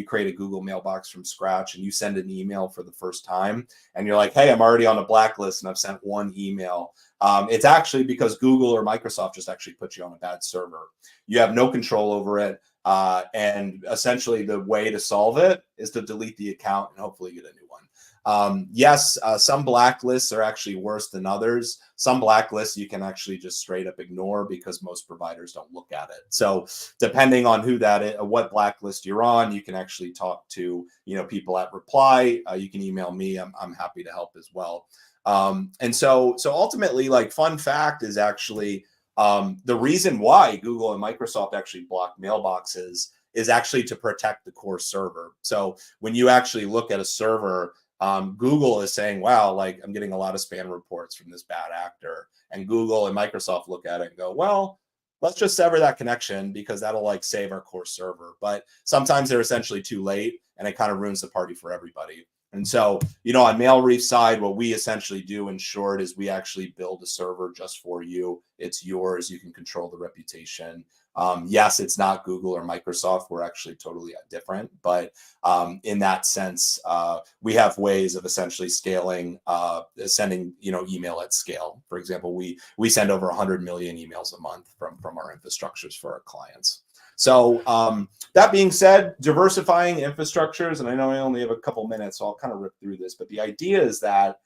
create a Google mailbox from scratch and you send an email for the first time and you're like, hey, I'm already on a blacklist and I've sent one email. It's actually because Google or Microsoft just actually put you on a bad server. You have no control over it. And essentially the way to solve it is to delete the account and hopefully get a new one. Yes, some blacklists are actually worse than others. Some blacklists you can actually just straight up ignore because most providers don't look at it. So depending on who that is, what blacklist you're on, you can actually talk to people at Reply. You can email me. I'm happy to help as well. And so ultimately, like, fun fact is actually the reason why Google and Microsoft actually block mailboxes is actually to protect the core server. So when you actually look at a server, Google is saying, wow, like, I'm getting a lot of spam reports from this bad actor. And Google and Microsoft look at it and go, well, let's just sever that connection because that'll like save our core server. But sometimes they're essentially too late and it kind of ruins the party for everybody. And so, on MailReef side, what we essentially do in short is we actually build a server just for you. It's yours. You can control the reputation. Yes, it's not Google or Microsoft. We're actually totally different. But in that sense, we have ways of essentially scaling, sending, email at scale. For example, we send over 100 million emails a month from our infrastructures for our clients. So that being said, diversifying infrastructures, and I know I only have a couple minutes, so I'll kind of rip through this, but the idea is that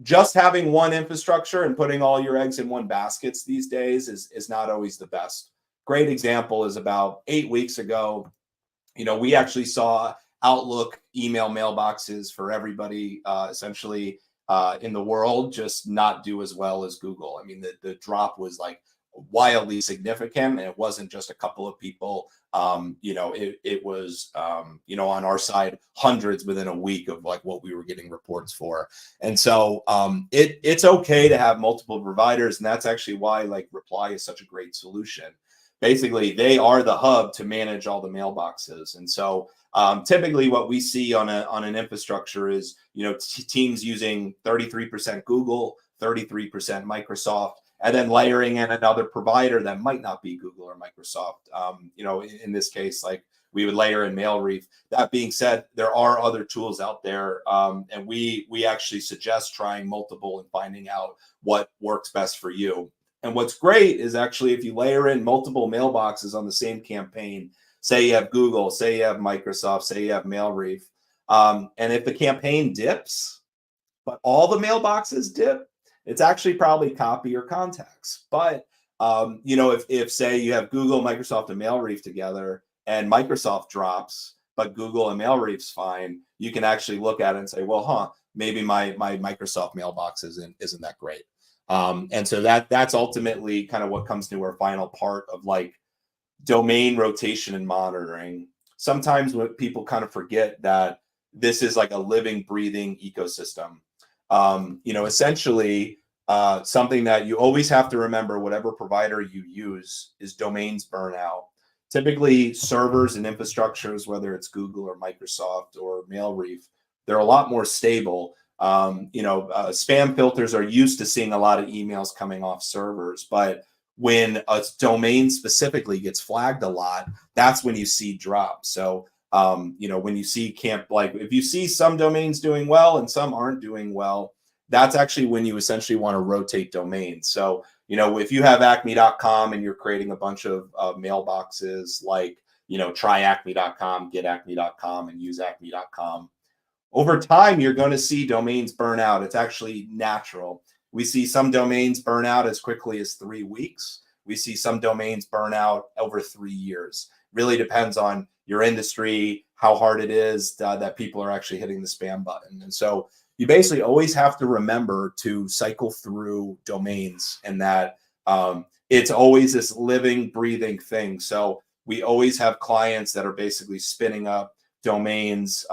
just having one infrastructure and putting all your eggs in one basket these days is not always the best. Great example is about 8 weeks ago, we actually saw Outlook email mailboxes for everybody essentially in the world just not do as well as Google. I mean, the drop was like wildly significant, and it wasn't just a couple of people. It was on our side hundreds within a week of like what we were getting reports for. And so it's okay to have multiple providers, and that's actually why like Reply is such a great solution. Basically, they are the hub to manage all the mailboxes. And so typically what we see on an infrastructure is teams using 33% Google, 33% Microsoft, and then layering in another provider that might not be Google or Microsoft. In this case, like we would layer in MailReef. That being said, there are other tools out there, and we actually suggest trying multiple and finding out what works best for you. And what's great is actually if you layer in multiple mailboxes on the same campaign, say you have Google, say you have Microsoft, say you have MailReef, and if the campaign dips, but all the mailboxes dip, it's actually probably copy or contacts. But if say you have Google, Microsoft, and MailReef together, and Microsoft drops, but Google and MailReef's fine, you can actually look at it and say, well, maybe my Microsoft mailbox isn't that great. And so that's ultimately kind of what comes to our final part of like domain rotation and monitoring. Sometimes what people kind of forget that this is like a living, breathing ecosystem. Essentially, something that you always have to remember, whatever provider you use, is domains burn out. Typically, servers and infrastructures, whether it's Google or Microsoft or MailReef, they're a lot more stable. Spam filters are used to seeing a lot of emails coming off servers, but when a domain specifically gets flagged a lot, that's when you see drops. So, when you see if you see some domains doing well and some aren't doing well, that's actually when you essentially want to rotate domains. So, if you have acme.com and you're creating a bunch of mailboxes like, try acme.com, get acme.com, and use acme.com, over time, you're going to see domains burn out. It's actually natural. We see some domains burn out as quickly as 3 weeks. We see some domains burn out over 3 years. Really depends on your industry, how hard it is that people are actually hitting the spam button. And so you basically always have to remember to cycle through domains, and that it's always this living, breathing thing. So we always have clients that are basically spinning up domains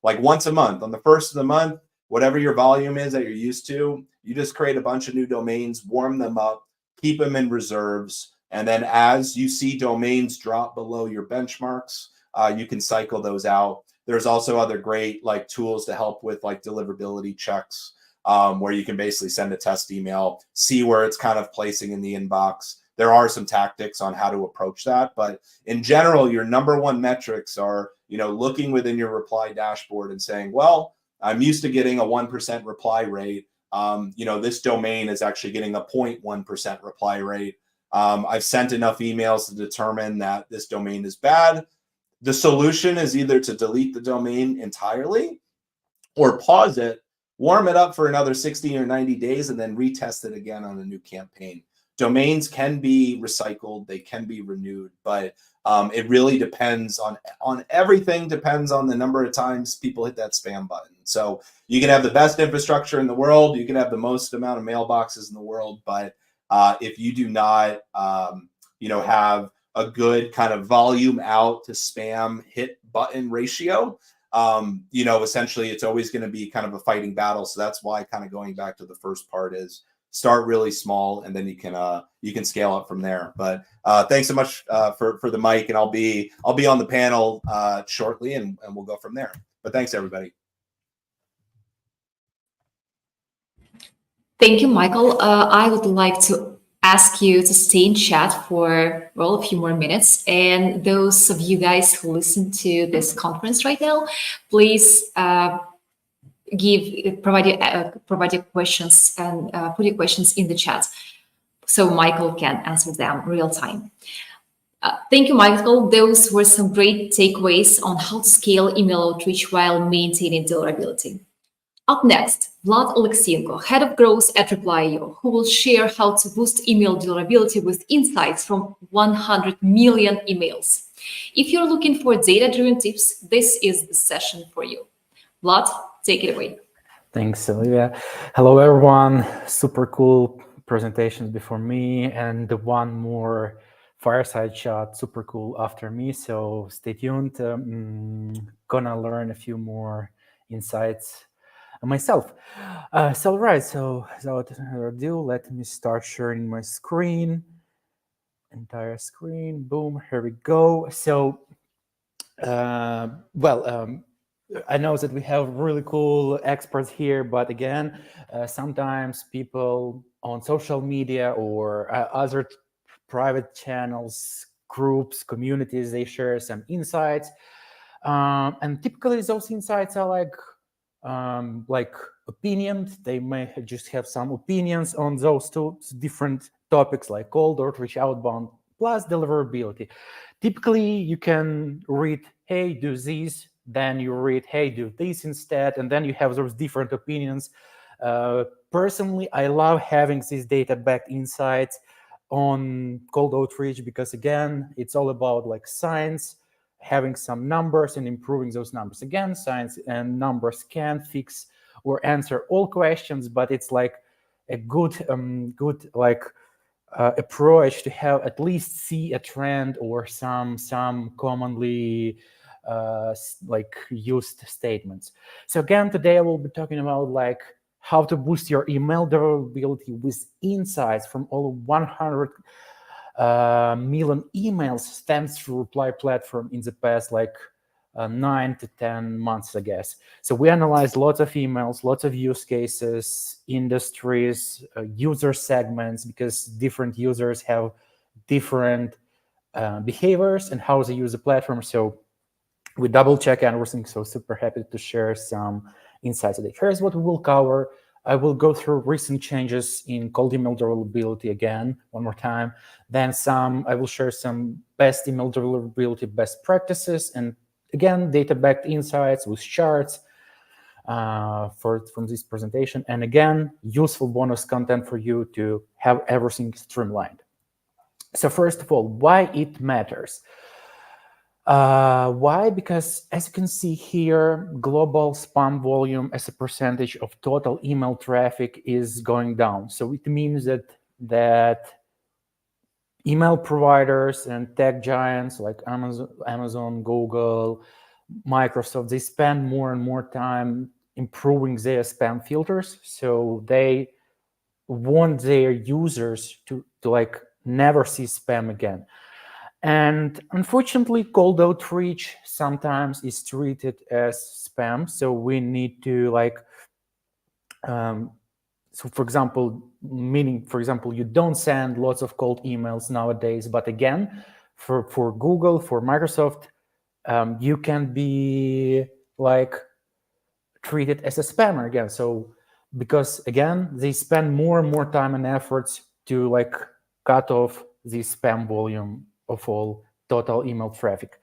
like once a month. On the first of the month, whatever your volume is that you're used to, you just create a bunch of new domains, warm them up, keep them in reserves, and then as you see domains drop below your benchmarks, you can cycle those out. There's also other great like tools to help with like deliverability checks, where you can basically send a test email, see where it's kind of placing in the inbox. There are some tactics on how to approach that, but in general, your number one metrics are, looking within your reply dashboard and saying, well, I'm used to getting a 1% reply rate. This domain is actually getting a 0.1% reply rate. I've sent enough emails to determine that this domain is bad. The solution is either to delete the domain entirely or pause it, warm it up for another 60 or 90 days, and then retest it again on a new campaign. Domains can be recycled, they can be renewed, but it really depends on everything, depends on the number of times people hit that spam button. So you can have the best infrastructure in the world, you can have the most amount of mailboxes in the world, but if you do not, have a good kind of volume out to spam hit button ratio, essentially it's always going to be kind of a fighting battle. So that's why kind of going back to the first part is start really small, and then you can scale up from there. But thanks so much for the mic, and I'll be on the panel shortly, and we'll go from there. But thanks, everybody. Thank you, Michael. I would like to ask you to stay in chat for, well, a few more minutes. And those of you guys who listen to this conference right now, please provide your questions and put your questions in the chat so Michael can answer them real time. Thank you, Michael. Those were some great takeaways on how to scale email outreach while maintaining deliverability. Up next, Vlad Oleksienko, Head of Growth at Reply.io, who will share how to boost email deliverability with insights from 100 million emails. If you're looking for data-driven tips, this is the session for you. Vlad, take it away. Thanks, Olivia. Hello, everyone. Super cool presentations before me, and the one more fireside chat, super cool after me. So stay tuned. Gonna learn a few more insights myself. So without further ado, let me start sharing my screen. Entire screen. Boom. Here we go. So, I know that we have really cool experts here, but again, sometimes people on social media or other private channels, groups, communities, they share some insights. And typically those insights are like opinions. They may just have some opinions on those two different topics, like cold outreach, outbound, plus deliverability. Typically, you can read, hey, do this, then you read, hey, do this instead, and then you have those different opinions. Personally, I love having these data-backed insights on cold outreach because, again, it's all about like science, having some numbers and improving those numbers. Again, science and numbers can fix or answer all questions, but it's like a good approach to have at least see a trend or some commonly like used statements. So again, today I will be talking about like how to boost your email deliverability with insights from all 100 million emails sent through Reply platform in the past 9 to 10 months, I guess. So we analyzed lots of emails, lots of use cases, industries, user segments, because different users have different behaviors and how they use the platform. So we double check everything. So super happy to share some insights today. Here's what we will cover. I will go through recent changes in cold email deliverability again, one more time. Then I will share some best email deliverability best practices, and again, data-backed insights with charts from this presentation. And again, useful bonus content for you to have everything streamlined. So first of all, why it matters. Why? Because as you can see here, global spam volume as a percentage of total email traffic is going down. So it means that email providers and tech giants like Amazon, Google, Microsoft, they spend more and more time improving their spam filters. So they want their users to like never see spam again. And unfortunately, cold outreach sometimes is treated as spam. So we need to so for example, you don't send lots of cold emails nowadays. But again, for Google, for Microsoft, you can be treated as a spammer again. So because again, they spend more and more time and efforts to cut off the spam volume of all total email traffic.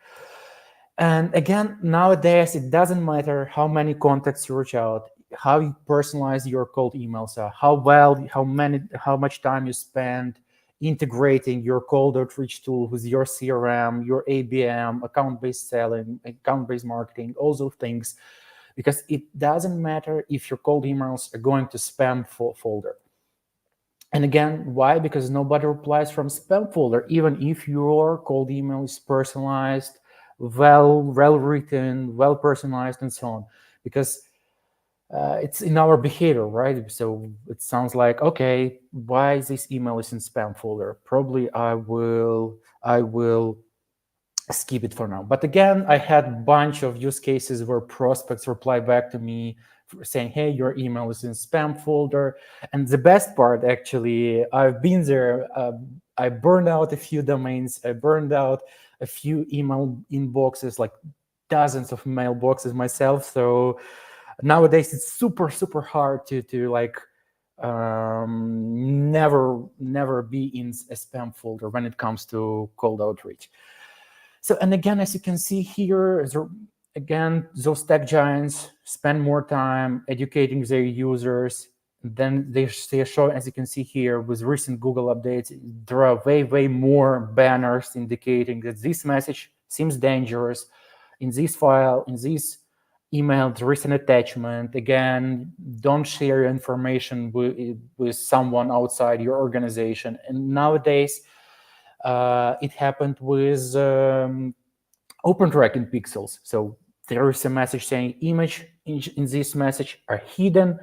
And again, nowadays, it doesn't matter how many contacts you reach out, how you personalize your cold emails are, how much time you spend integrating your cold outreach tool with your CRM, your ABM, account-based selling, account-based marketing, all those things, because it doesn't matter if your cold emails are going to spam folder. And again, why? Because nobody replies from spam folder, even if your cold email is personalized, well written, well personalized, and so on. Because it's in our behavior, right? So it sounds like, okay, why this email is in spam folder? Probably I will skip it for now. But again, I had a bunch of use cases where prospects reply back to me saying, hey, your email is in spam folder. And the best part, actually, I've been there. I burned out a few domains. I burned out a few email inboxes, like dozens of mailboxes myself. So nowadays it's super hard to like never be in a spam folder when it comes to cold outreach. So, and again, as you can see here, again, those tech giants spend more time educating their users. Then they show, as you can see here, with recent Google updates, there are way more banners indicating that this message seems dangerous. In this file, in this email, there is an attachment. Again, don't share your information with someone outside your organization. And nowadays, it happened with open tracking pixels. So there is a message saying image in this message are hidden.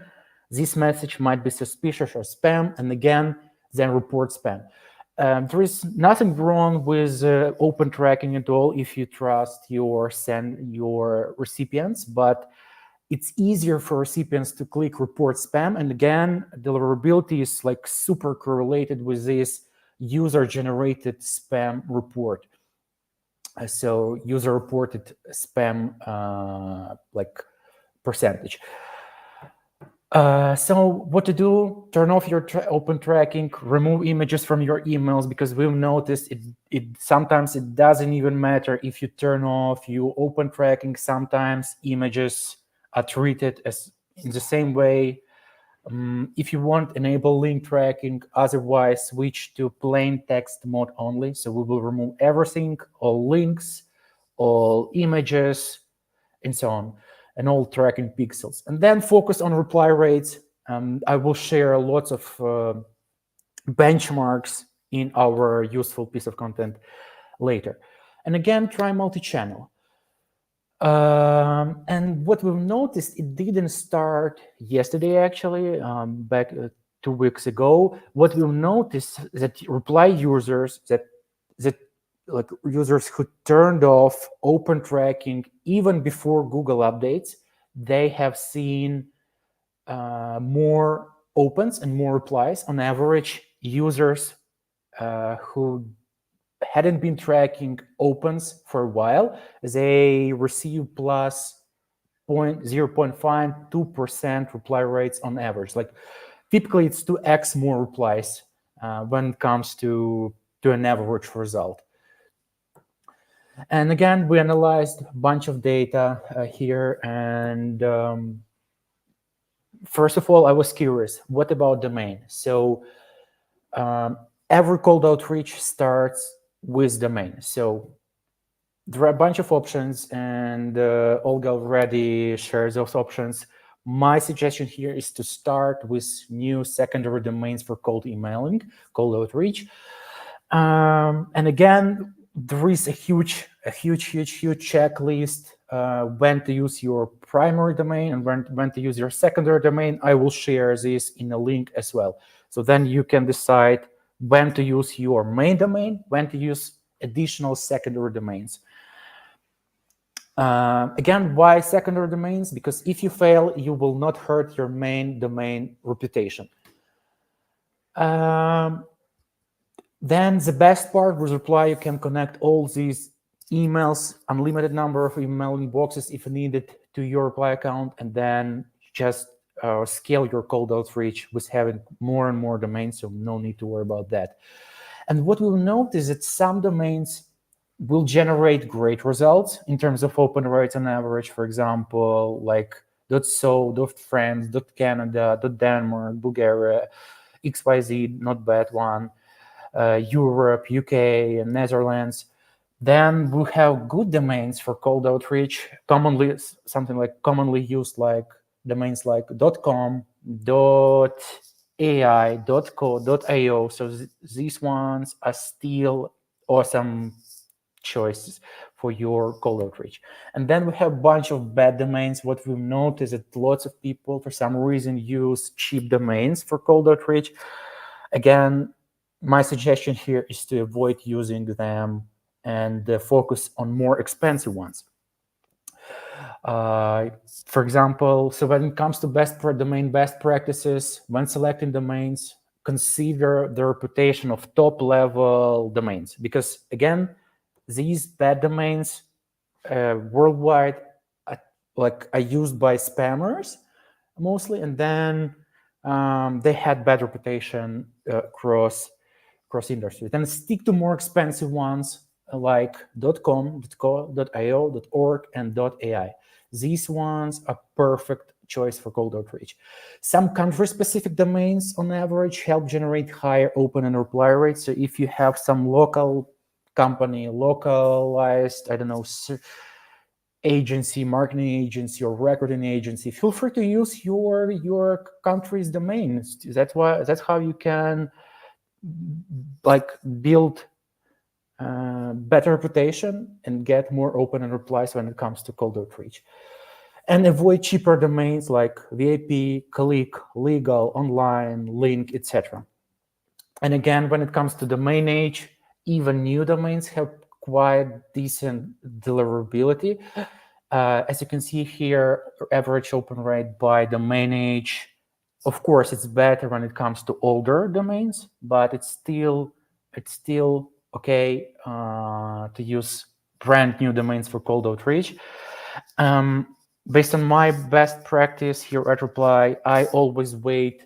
This message might be suspicious or spam, and again, then report spam. There is nothing wrong with open tracking at all if you trust your recipients, but it's easier for recipients to click report spam. And again, deliverability is like super correlated with this user-generated spam report. So user-reported spam like percentage. So what to do? Turn off your open tracking, remove images from your emails, because we've noticed it sometimes it doesn't even matter if you turn off your open tracking. Sometimes images are treated as in the same way. If you want, enable link tracking. Otherwise, switch to plain text mode only. So we will remove everything, all links, all images, and so on, and all tracking pixels. And then focus on reply rates. I will share lots of benchmarks in our useful piece of content later. And again, try multi-channel. And what we've noticed, it didn't start yesterday, actually, back 2 weeks ago. What we've noticed is that reply users, that like users who turned off open tracking even before Google updates, they have seen more opens and more replies. On average, users who hadn't been tracking opens for a while, they receive plus 0.5-2% reply rates on average. Like typically it's 2x more replies when it comes to an average result. And again, we analyzed a bunch of data here. And first of all, I was curious, what about domain? So every cold outreach starts with domain. So there are a bunch of options, and Olga already shares those options. My suggestion here is to start with new secondary domains for cold emailing, cold outreach. And again, there is a huge checklist when to use your primary domain and when to use your secondary domain. I will share this in a link as well. So then you can decide when to use your main domain, when to use additional secondary domains. Again, why secondary domains? Because if you fail, you will not hurt your main domain reputation. Then the best part with reply, you can connect all these emails, unlimited number of email inboxes if needed, to your reply account, and then just scale your cold outreach with having more and more domains, so no need to worry about that. And what we'll note is that some domains will generate great results in terms of open rates on average. For example, like .so, .france, .canada, .denmark, Bulgaria, XYZ, not bad one, Europe, UK, and Netherlands. Then we have good domains for cold outreach, commonly used like domains like .com, .ai, .co, .io. So these ones are still awesome choices for your cold outreach. And then we have a bunch of bad domains. What we've noticed is that lots of people, for some reason, use cheap domains for cold outreach. Again, my suggestion here is to avoid using them and focus on more expensive ones. For example, so when it comes to domain best practices, when selecting domains, consider the reputation of top-level domains, because again, these bad domains worldwide are used by spammers mostly, and then they had bad reputation across industries. Then stick to more expensive ones like .com, .co, .io, .org, and .ai. These ones are perfect choice for cold outreach. Some country-specific domains, on average, help generate higher open and reply rates. So if you have some local company, localized, I don't know, agency, marketing agency, or recording agency, feel free to use your country's domains. That's how you can build better reputation and get more open and replies when it comes to cold outreach. And avoid cheaper domains like VIP, Click, Legal, Online, Link, etc. And again, when it comes to domain age, even new domains have quite decent deliverability. As you can see here, average open rate by domain age. Of course, it's better when it comes to older domains, but it's still okay to use brand new domains for cold outreach. Based on my best practice here at Reply, I always wait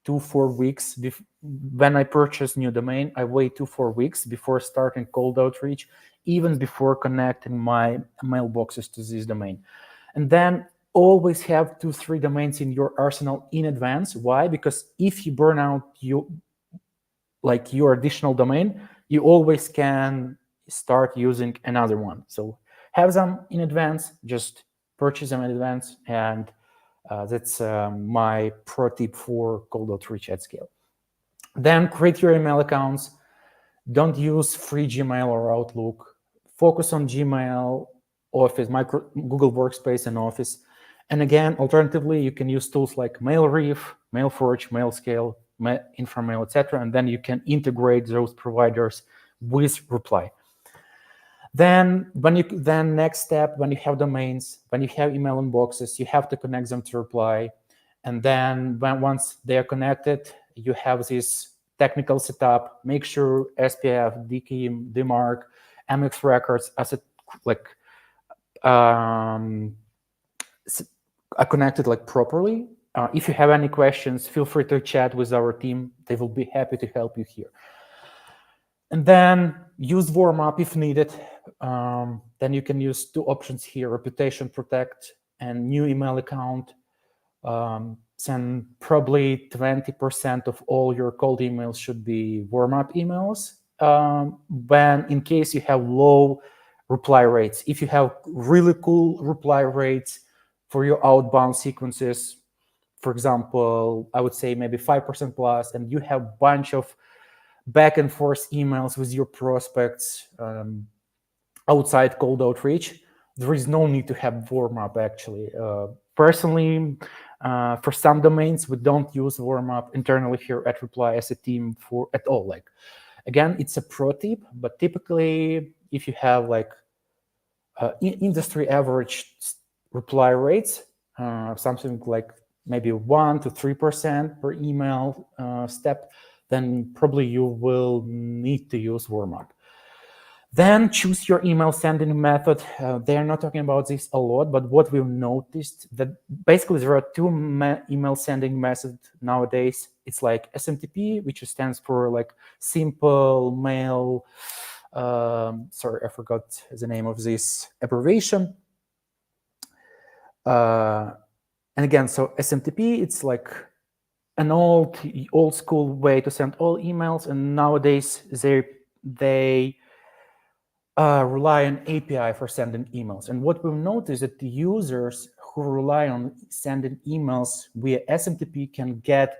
2-4 weeks. When I purchase new domain, I wait 2-4 weeks before starting cold outreach, even before connecting my mailboxes to this domain. And then always have 2-3 domains in your arsenal in advance. Why? Because if you burn out your additional domain, you always can start using another one. So have them in advance, just purchase them in advance, and that's my pro tip for cold outreach at scale. Then create your email accounts. Don't use free Gmail or Outlook. Focus on Gmail, Office, Google Workspace, and Office. And again, alternatively, you can use tools like MailReef, MailForge, MailScale, Inframail, etc. And then you can integrate those providers with Reply. Then next step, when you have domains, when you have email inboxes, you have to connect them to Reply. And then once they are connected, you have this technical setup. Make sure SPF, DKIM, DMARC, MX records are connected properly. If you have any questions, feel free to chat with our team. They will be happy to help you here. And then use warmup if needed. Then you can use 2 options here: reputation protect and new email account. Then probably 20% of all your cold emails should be warmup emails. When in case you have low reply rates, if you have really cool reply rates for your outbound sequences, for example, I would say maybe 5% plus, and you have a bunch of back and forth emails with your prospects outside cold outreach, there is no need to have warmup actually. Personally, for some domains, we don't use warmup internally here at Reply as a team at all. Again, it's a pro tip, but typically if you have industry average reply rates, something like maybe 1 to 3% per email step, then probably you will need to use warmup. Then choose your email sending method. They're not talking about this a lot, but what we've noticed that basically there are 2 email sending methods nowadays. It's like SMTP, which stands for simple mail. Sorry, I forgot the name of this abbreviation. And again, so SMTP, it's an old school way to send all emails, and nowadays they rely on API for sending emails. And what we've noticed is that the users who rely on sending emails via SMTP can get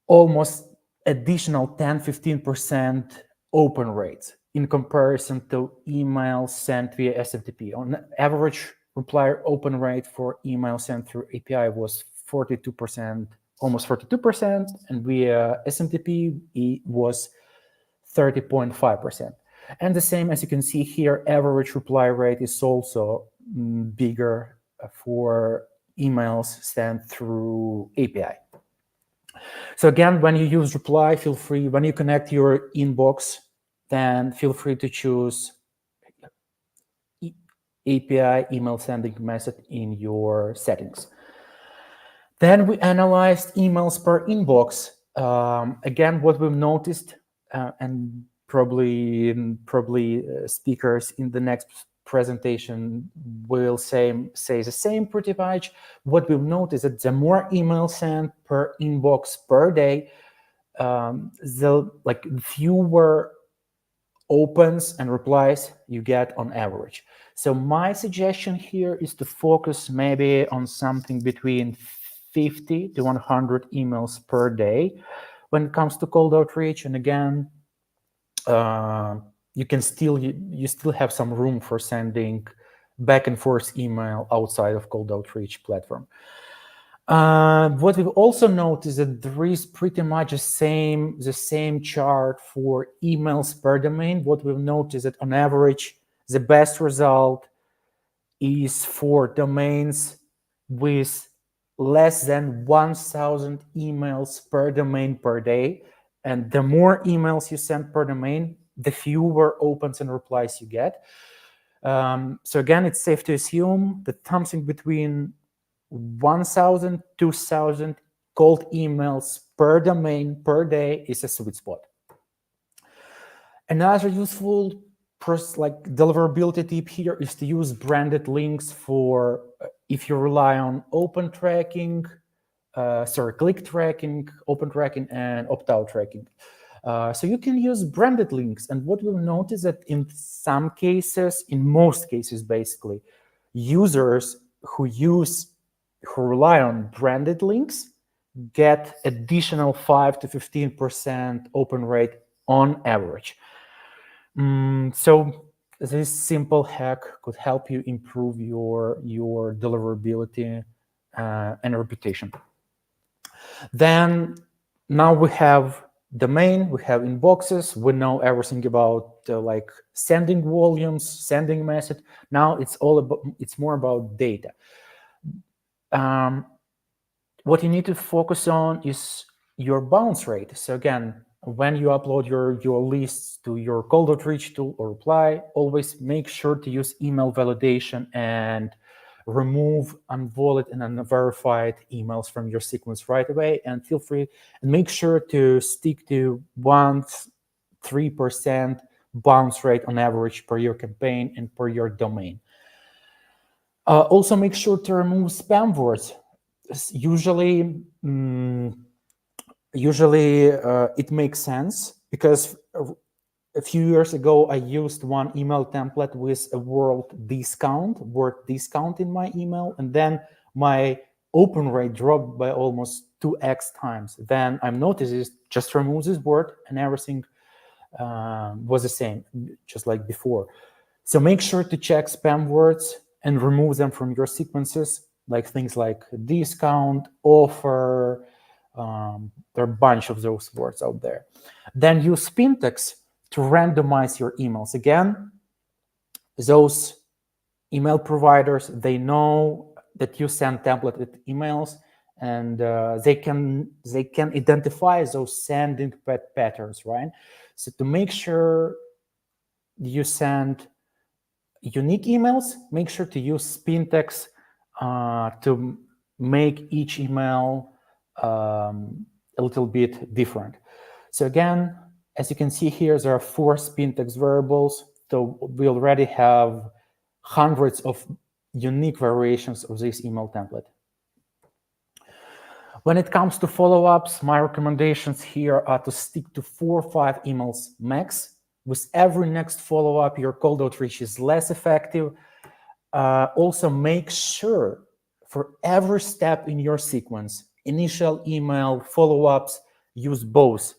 almost additional 10-15% open rates. in comparison to emails sent via SMTP. On average, reply open rate for email sent through API was 42%, almost 42%, and via SMTP it was 30.5%. And the same, as you can see here, average reply rate is also bigger for emails sent through API. So again, when you use reply, feel free, when you connect your inbox, then feel free to choose API email sending method in your settings. Then we analyzed emails per inbox. Again, what we've noticed, and probably speakers in the next presentation will say the same pretty much. What we've noticed is that the more emails sent per inbox per day, the fewer opens and replies you get on average. So my suggestion here is to focus maybe on something between 50 to 100 emails per day when it comes to cold outreach. And again, you still have some room for sending back and forth email outside of cold outreach platform. What we've also noticed that there is pretty much the same chart for emails per domain. What we've noticed that on average, the best result is for domains with less than 1,000 emails per domain per day. And the more emails you send per domain, the fewer opens and replies you get. So again, it's safe to assume that something between 1,000, 2,000 cold emails per domain per day is a sweet spot. Another useful deliverability tip here is to use branded links for if you rely on click tracking, open tracking, and opt-out tracking. So you can use branded links. And what we'll notice that in some cases, in most cases basically, users who rely on branded links get additional 5 to 15% open rate on average. So this simple hack could help you improve your deliverability and reputation. Then now we have domain, we have inboxes, we know everything about sending volumes, sending message. Now it's more about data. What you need to focus on is your bounce rate. So again, when you upload your lists to your cold outreach tool or reply, always make sure to use email validation and remove unvalid and unverified emails from your sequence right away. And feel free and make sure to stick to 3% bounce rate on average per your campaign and per your domain. Also, make sure to remove spam words. Usually it makes sense because a few years ago I used one email template with a word discount in my email, and then my open rate dropped by almost 2x times. Then I noticed just remove this word and everything was the same, just like before. So make sure to check spam words and remove them from your sequences, like things like discount, offer. There are a bunch of those words out there. Then use spin tags to randomize your emails. Again, those email providers, they know that you send templated emails, and they can identify those sending patterns, right? So to make sure you send unique emails, make sure to use spin tags to make each email a little bit different. So again, as you can see here, there are 4 spin tags variables. So we already have hundreds of unique variations of this email template. When it comes to follow-ups, my recommendations here are to stick to 4 or 5 emails max. With every next follow-up, your cold outreach is less effective. Also, make sure for every step in your sequence, initial email, follow-ups, use both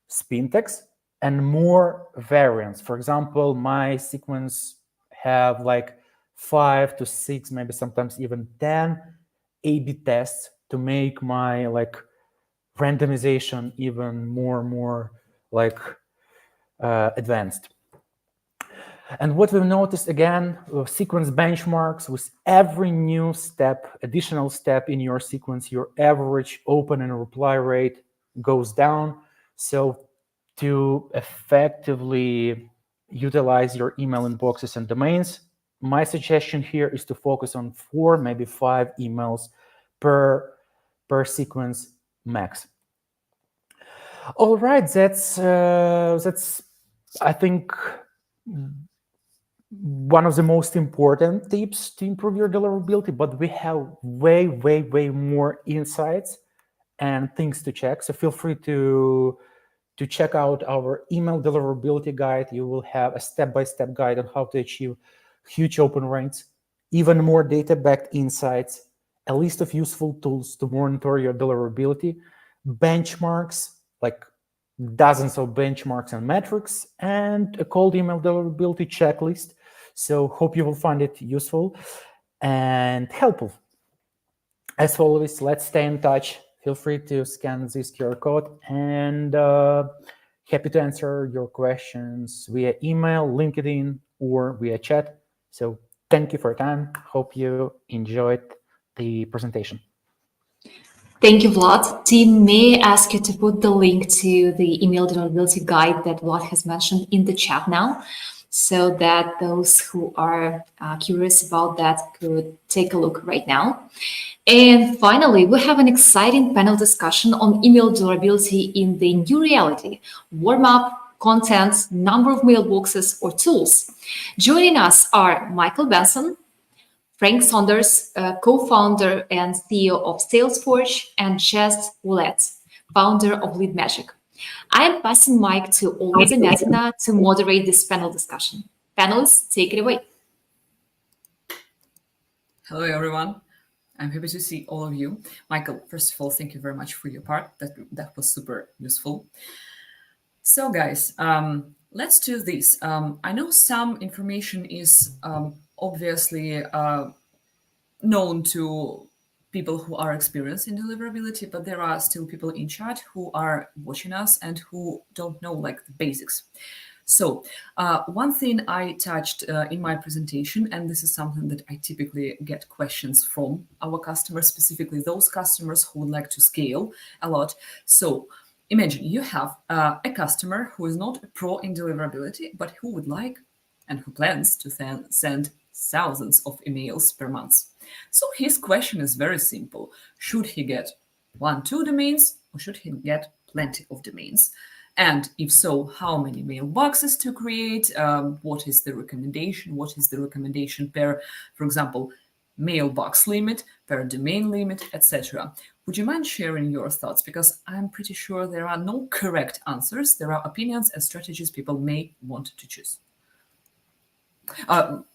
spin tags and more variants. For example, my sequence have like 5 to 6, maybe sometimes even 10 A/B tests to make my like randomization even more like advanced. And what we've noticed again, sequence benchmarks with every new step, additional step in your sequence, your average open and reply rate goes down. So to effectively utilize your email inboxes and domains, my suggestion here is to focus on 4, maybe 5 emails per sequence max. All right, that's I think one of the most important tips to improve your deliverability, but we have way more insights and things to check. So feel free to check out our email deliverability guide. You will have a step-by-step guide on how to achieve huge open rates, even more data-backed insights, a list of useful tools to monitor your deliverability, benchmarks, like dozens of benchmarks and metrics, and a cold email deliverability checklist. So hope you will find it useful and helpful. As always, let's stay in touch. Feel free to scan this QR code, and happy to answer your questions via email, LinkedIn, or via chat. So thank you for your time. Hope you enjoyed the presentation. Thank you, Vlad. Team, may I ask you to put the link to the email deliverability guide that Vlad has mentioned in the chat now, so that those who are curious about that could take a look right now. And finally, we have an exciting panel discussion on email deliverability in the new reality, warmup, content, number of mailboxes, or tools. Joining us are Michael Benson, Frank Saunders, co-founder and CEO of Salesforce, and Jess Willett, founder of Lead Magic. I am passing mic to Olga Zamyatina to moderate this panel discussion. Panelists, take it away. Hello, everyone. I'm happy to see all of you. Michael, first of all, thank you very much for your part. That was super useful. So, guys, let's do this. I know some information is obviously known to people who are experienced in deliverability, but there are still people in chat who are watching us and who don't know like the basics. So one thing I touched in my presentation, and this is something that I typically get questions from our customers, specifically those customers who would like to scale a lot. So imagine you have a customer who is not a pro in deliverability, but who would like and who plans to send thousands of emails per month. So his question is very simple. Should he get 1, 2 domains, or should he get plenty of domains? And if so, how many mailboxes to create? What is the recommendation? What is the recommendation per, for example, mailbox limit, per domain limit, etc.? Would you mind sharing your thoughts? Because I'm pretty sure there are no correct answers. There are opinions and strategies people may want to choose.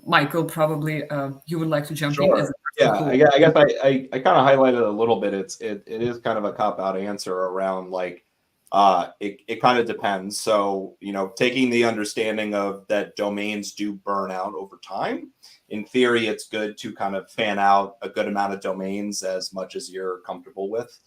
Michael, probably you would like to jump in. As yeah, I guess I kind of highlighted a little bit. It is kind of a cop-out answer around like it kind of depends. So, taking the understanding of that domains do burn out over time. In theory, it's good to kind of fan out a good amount of domains as much as you're comfortable with.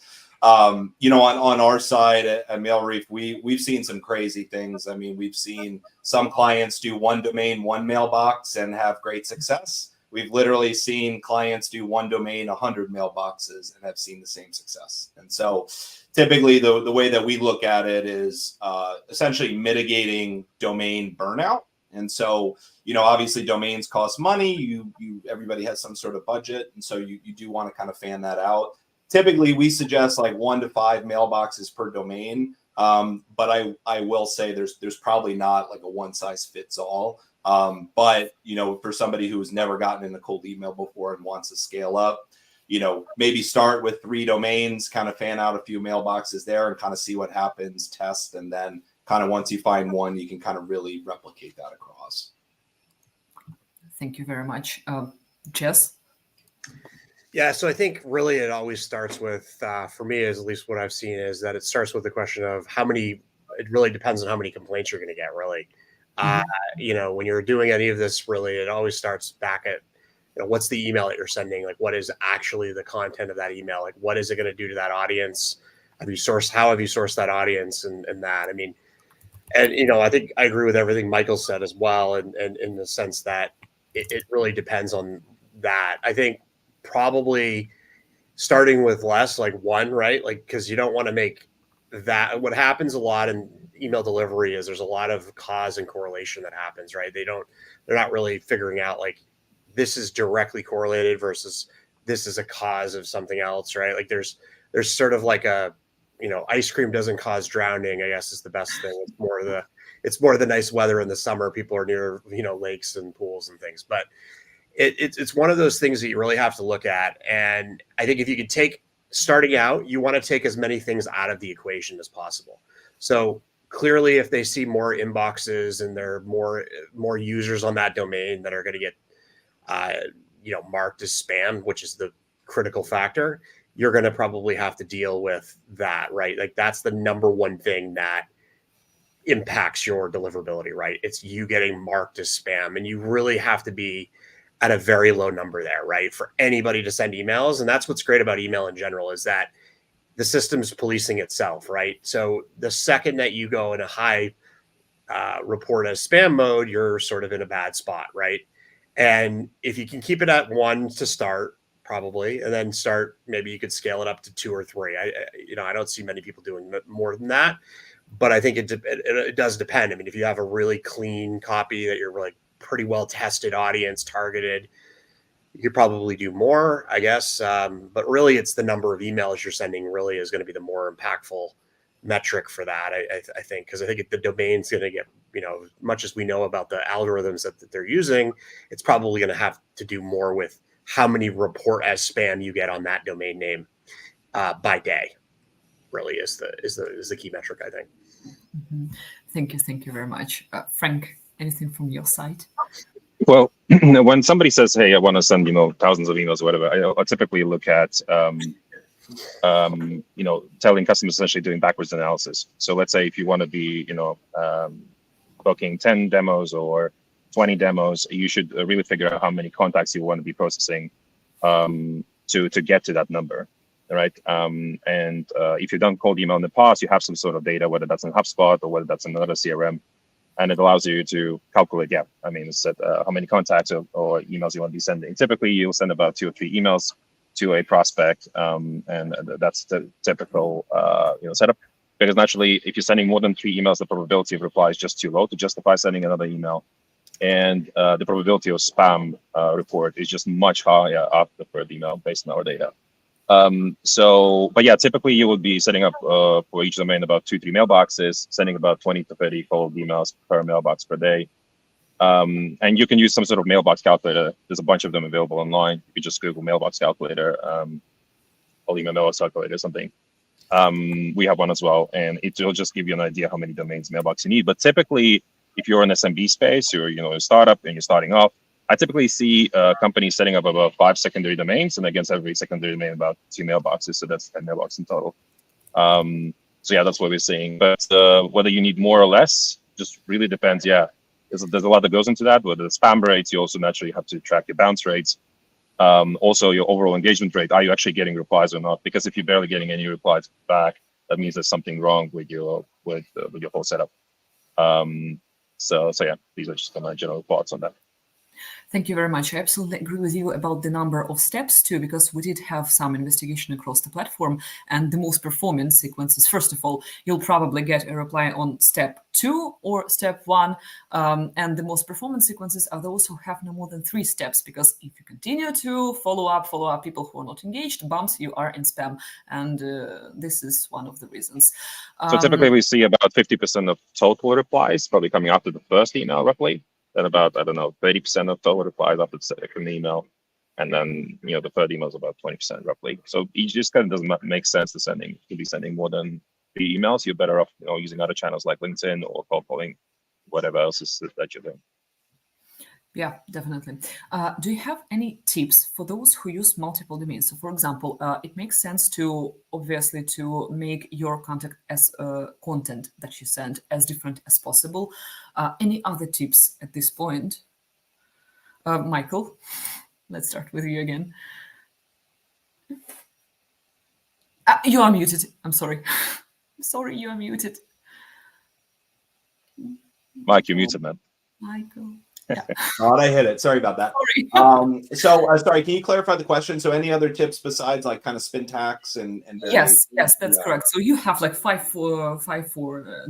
On our side at MailReef, we've seen some crazy things. I mean, we've seen some clients do 1 domain, 1 mailbox and have great success. We've literally seen clients do 1 domain, 100 mailboxes and have seen the same success. And so typically the way that we look at it is essentially mitigating domain burnout. And so, obviously domains cost money. Everybody has some sort of budget. And so you do want to kind of fan that out. Typically, we suggest like 1 to 5 mailboxes per domain. But I will say there's probably not like a one size fits all. But, for somebody who has never gotten into cold email before and wants to scale up, maybe start with 3 domains, kind of fan out a few mailboxes there and kind of see what happens, test. And then kind of once you find one, you can kind of really replicate that across. Thank you very much. Jess? Yeah, so I think really it always starts with, for me, at least what I've seen is that it starts with the question of how many it really depends on how many complaints you're going to get, really. When you're doing any of this, really, it always starts back at, what's the email that you're sending? Like, what is actually the content of that email? Like, what is it going to do to that audience? How have you sourced that audience and that? I mean, and, I think I agree with everything Michael said as well. And in the sense that it really depends on that. I think probably starting with less, like one, right? Like, cause you don't want to make that, what happens a lot in email delivery is there's a lot of cause and correlation that happens, right? They're not really figuring out like this is directly correlated versus this is a cause of something else, right? Like there's sort of like a, ice cream doesn't cause drowning, I guess is the best thing. It's more the nice weather in the summer. People are near, lakes and pools and things, but it's one of those things that you really have to look at. And I think if you could starting out, you want to take as many things out of the equation as possible. So clearly, if they see more inboxes and there are more users on that domain that are going to get, marked as spam, which is the critical factor, you're going to probably have to deal with that, right? Like that's the number one thing that impacts your deliverability, right? It's you getting marked as spam, and you really have to be at a very low number there, right? For anybody to send emails. And that's what's great about email in general is that the system's policing itself, right? So the second that you go in a high report as spam mode, you're sort of in a bad spot, right? And if you can keep it at 1 to start, probably, and then maybe you could scale it up to 2 or 3. I don't see many people doing more than that, but I think it does depend. I mean, if you have a really clean copy that you're like pretty well tested audience targeted, you could probably do more, I guess. But really it's the number of emails you're sending really is going to be the more impactful metric for that. I think, because I think the domain's going to get, much as we know about the algorithms that they're using, it's probably going to have to do more with how many report as spam you get on that domain name by day. Really is the key metric, I think. Thank you very much, Frank. Anything from your side? Well, when somebody says, "Hey, I want to send thousands of emails or whatever," I typically look at telling customers essentially doing backwards analysis. So let's say if you want to be booking 10 demos or 20 demos, you should really figure out how many contacts you want to be processing to get to that number. Right. And if you've done cold email in the past, you have some sort of data, whether that's in HubSpot or whether that's in another CRM, and it allows you to calculate, how many contacts or emails you want to be sending. Typically, you'll send about 2 or 3 emails to a prospect, and that's the typical setup. Because naturally, if you're sending more than 3 emails, the probability of reply is just too low to justify sending another email. And the probability of spam report is just much higher after the third email based on our data. Typically you would be setting up for each domain about 2-3 mailboxes, sending about 20 to 30 cold emails per mailbox per day. And you can use some sort of mailbox calculator. There's a bunch of them available online. You could just Google mailbox calculator, or email mailbox calculator or something. We have one as well, and it will just give you an idea how many domains mailbox you need. But typically, if you're in SMB space or a startup and you're starting off, I typically see companies setting up about 5 secondary domains, and against every secondary domain about 2 mailboxes. So that's 10 mailboxes in total. That's what we're seeing. But whether you need more or less just really depends. Yeah, there's a lot that goes into that. Whether the spam rates, you also naturally have to track your bounce rates. Also, your overall engagement rate. Are you actually getting replies or not? Because if you're barely getting any replies back, that means there's something wrong with your whole setup. These are just my general thoughts on that. Thank you very much. I absolutely agree with you about the number of steps too, because we did have some investigation across the platform, and the most performance sequences. First of all, you'll probably get a reply on step 2 or step 1, and the most performance sequences are those who have no more than 3 steps, because if you continue to follow up people who are not engaged, bumps, you are in spam, and this is one of the reasons. So typically we see about 50% of total replies probably coming after the first email, roughly. Then about, 30% of total replies after the second email. And then, the third email is about 20% roughly. So it just kind of doesn't make sense to be sending more than 3 emails. You're better off, using other channels like LinkedIn or cold calling, whatever else is that you're doing. Yeah, definitely. Do you have any tips for those who use multiple domains? So, for example, it makes sense to obviously to make your contact as content that you send as different as possible. Any other tips at this point? Michael, let's start with you again. You are muted. I'm sorry. Sorry, you are muted. Mike, you're muted, man. Michael. Thought I hit it. Sorry about that. Sorry. Sorry, can you clarify the question? So any other tips besides like kind of syntax and Yes, that's correct. So you have like five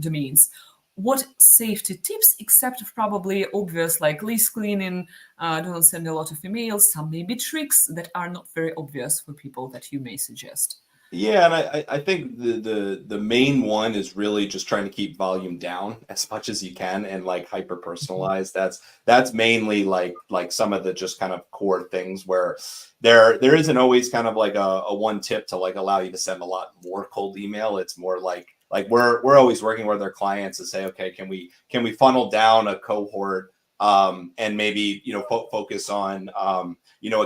domains. What safety tips, except probably obvious, like list cleaning, don't send a lot of emails, some maybe tricks that are not very obvious for people that you may suggest? Yeah, and I think the main one is really just trying to keep volume down as much as you can and like hyper personalize. That's mainly like some of the just kind of core things where there isn't always kind of like a one tip to like allow you to send a lot more cold email. It's more like we're always working with our clients to say, okay, can we funnel down a cohort and maybe focus on a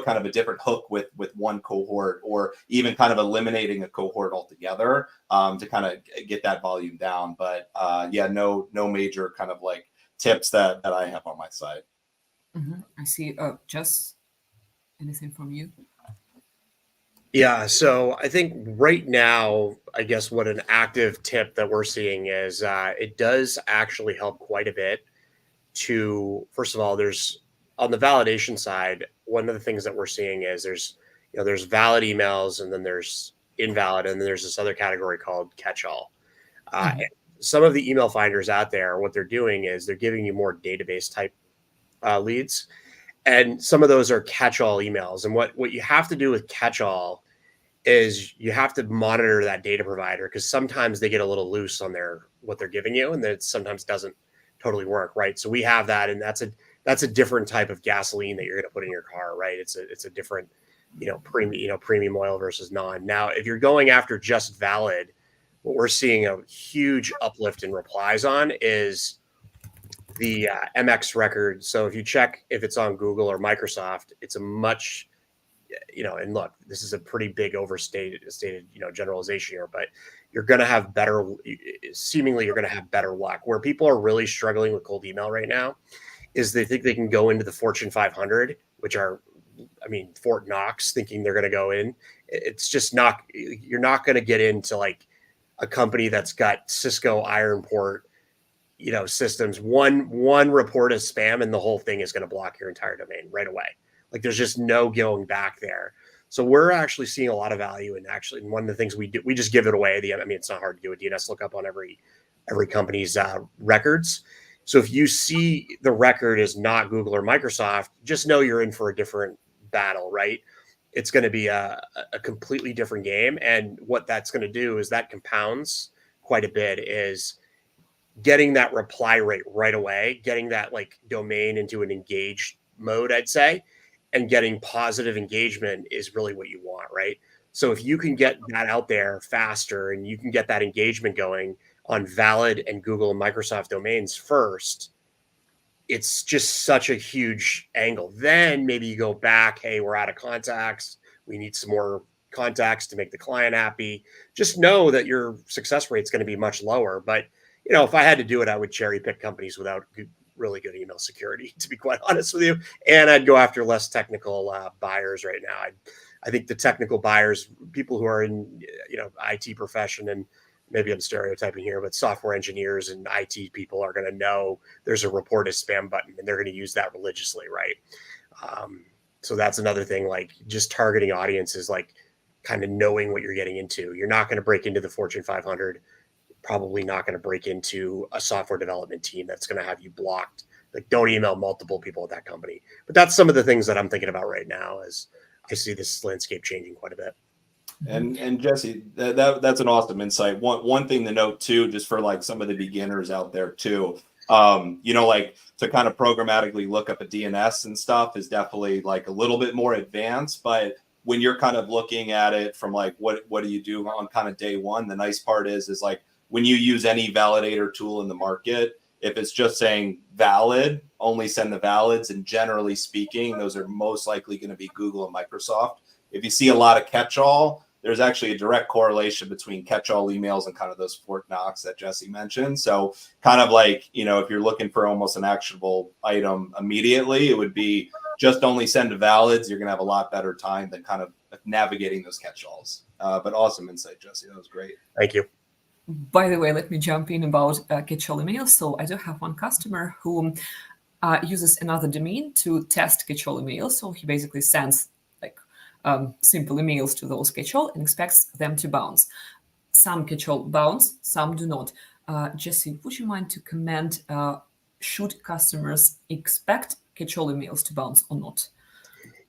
kind of a different hook with one cohort, or even kind of eliminating a cohort altogether to kind of get that volume down. But no major kind of like tips that I have on my side. I see. Just anything from you? Yeah, so I think right now, I guess what an active tip that we're seeing is it does actually help quite a bit to, first of all, there's on the validation side, one of the things that we're seeing is there's valid emails, and then there's invalid, and then there's this other category called catch-all. And some of the email finders out there, what they're doing is they're giving you more database type leads, and some of those are catch-all emails. And what you have to do with catch-all is you have to monitor that data provider, because sometimes they get a little loose on what they're giving you, and that sometimes doesn't totally work, right? So we have that, and that's a different type of gasoline that you're going to put in your car, right? It's a different premium oil versus non. Now, if you're going after just valid, what we're seeing a huge uplift in replies on is the MX record. So if you check if it's on Google or Microsoft, it's a much and look, this is a pretty big overstated generalization here, but you're going to have better luck. Where people are really struggling with cold email right now is they think they can go into the Fortune 500, which are, Fort Knox, thinking they're going to go in. It's just not, you're not going to get into like a company that's got Cisco Ironport, systems. One report is spam, and the whole thing is going to block your entire domain right away. Like there's just no going back there. So we're actually seeing a lot of value in one of the things we do, we just give it away. It's not hard to do a DNS lookup on every company's records. So if you see the record is not Google or Microsoft, just know you're in for a different battle, right? It's going to be a completely different game. And what that's going to do is that compounds quite a bit, is getting that reply rate right away, getting that like domain into an engaged mode, I'd say, and getting positive engagement is really what you want, right? So if you can get that out there faster, and you can get that engagement going on valid and Google and Microsoft domains first, it's just such a huge angle. Then maybe you go back, hey, we're out of contacts. We need some more contacts to make the client happy. Just know that your success rate is going to be much lower. But, if I had to do it, I would cherry pick companies without really good email security, to be quite honest with you. And I'd go after less technical buyers right now. I think the technical buyers, people who are in, IT profession, and maybe I'm stereotyping here, but software engineers and IT people are going to know there's a report as spam button, and they're going to use that religiously, right? So that's another thing, like just targeting audiences, like kind of knowing what you're getting into. You're not going to break into the Fortune 500, probably not going to break into a software development team that's going to have you blocked. Like don't email multiple people at that company. But that's some of the things that I'm thinking about right now as I see this landscape changing quite a bit. And Jesse, that's an awesome insight. One thing to note too, just for like some of the beginners out there too, like to kind of programmatically look up a DNS and stuff is definitely like a little bit more advanced. But when you're kind of looking at it from like what do you do on kind of day one, the nice part is like when you use any validator tool in the market, If it's just saying valid, only send the valids. And generally speaking, those are most likely going to be Google and Microsoft. If you see a lot of catch-all, there's actually a direct correlation between catch-all emails and kind of those Fort Knox that Jesse mentioned. So kind of like, you know, if you're looking for almost an actionable item immediately, it would be just only send to valids. You're going to have a lot better time than kind of navigating those catch-alls. But awesome insight, Jesse. That was great. Thank you. By the way, let me jump in about catch-all emails. So I do have one customer who uses another domain to test catch-all emails. So he basically sends like simple emails to those catch-all and expects them to bounce. Some catch-all bounce, some do not. Jesse, would you mind to comment, should customers expect catch-all emails to bounce or not?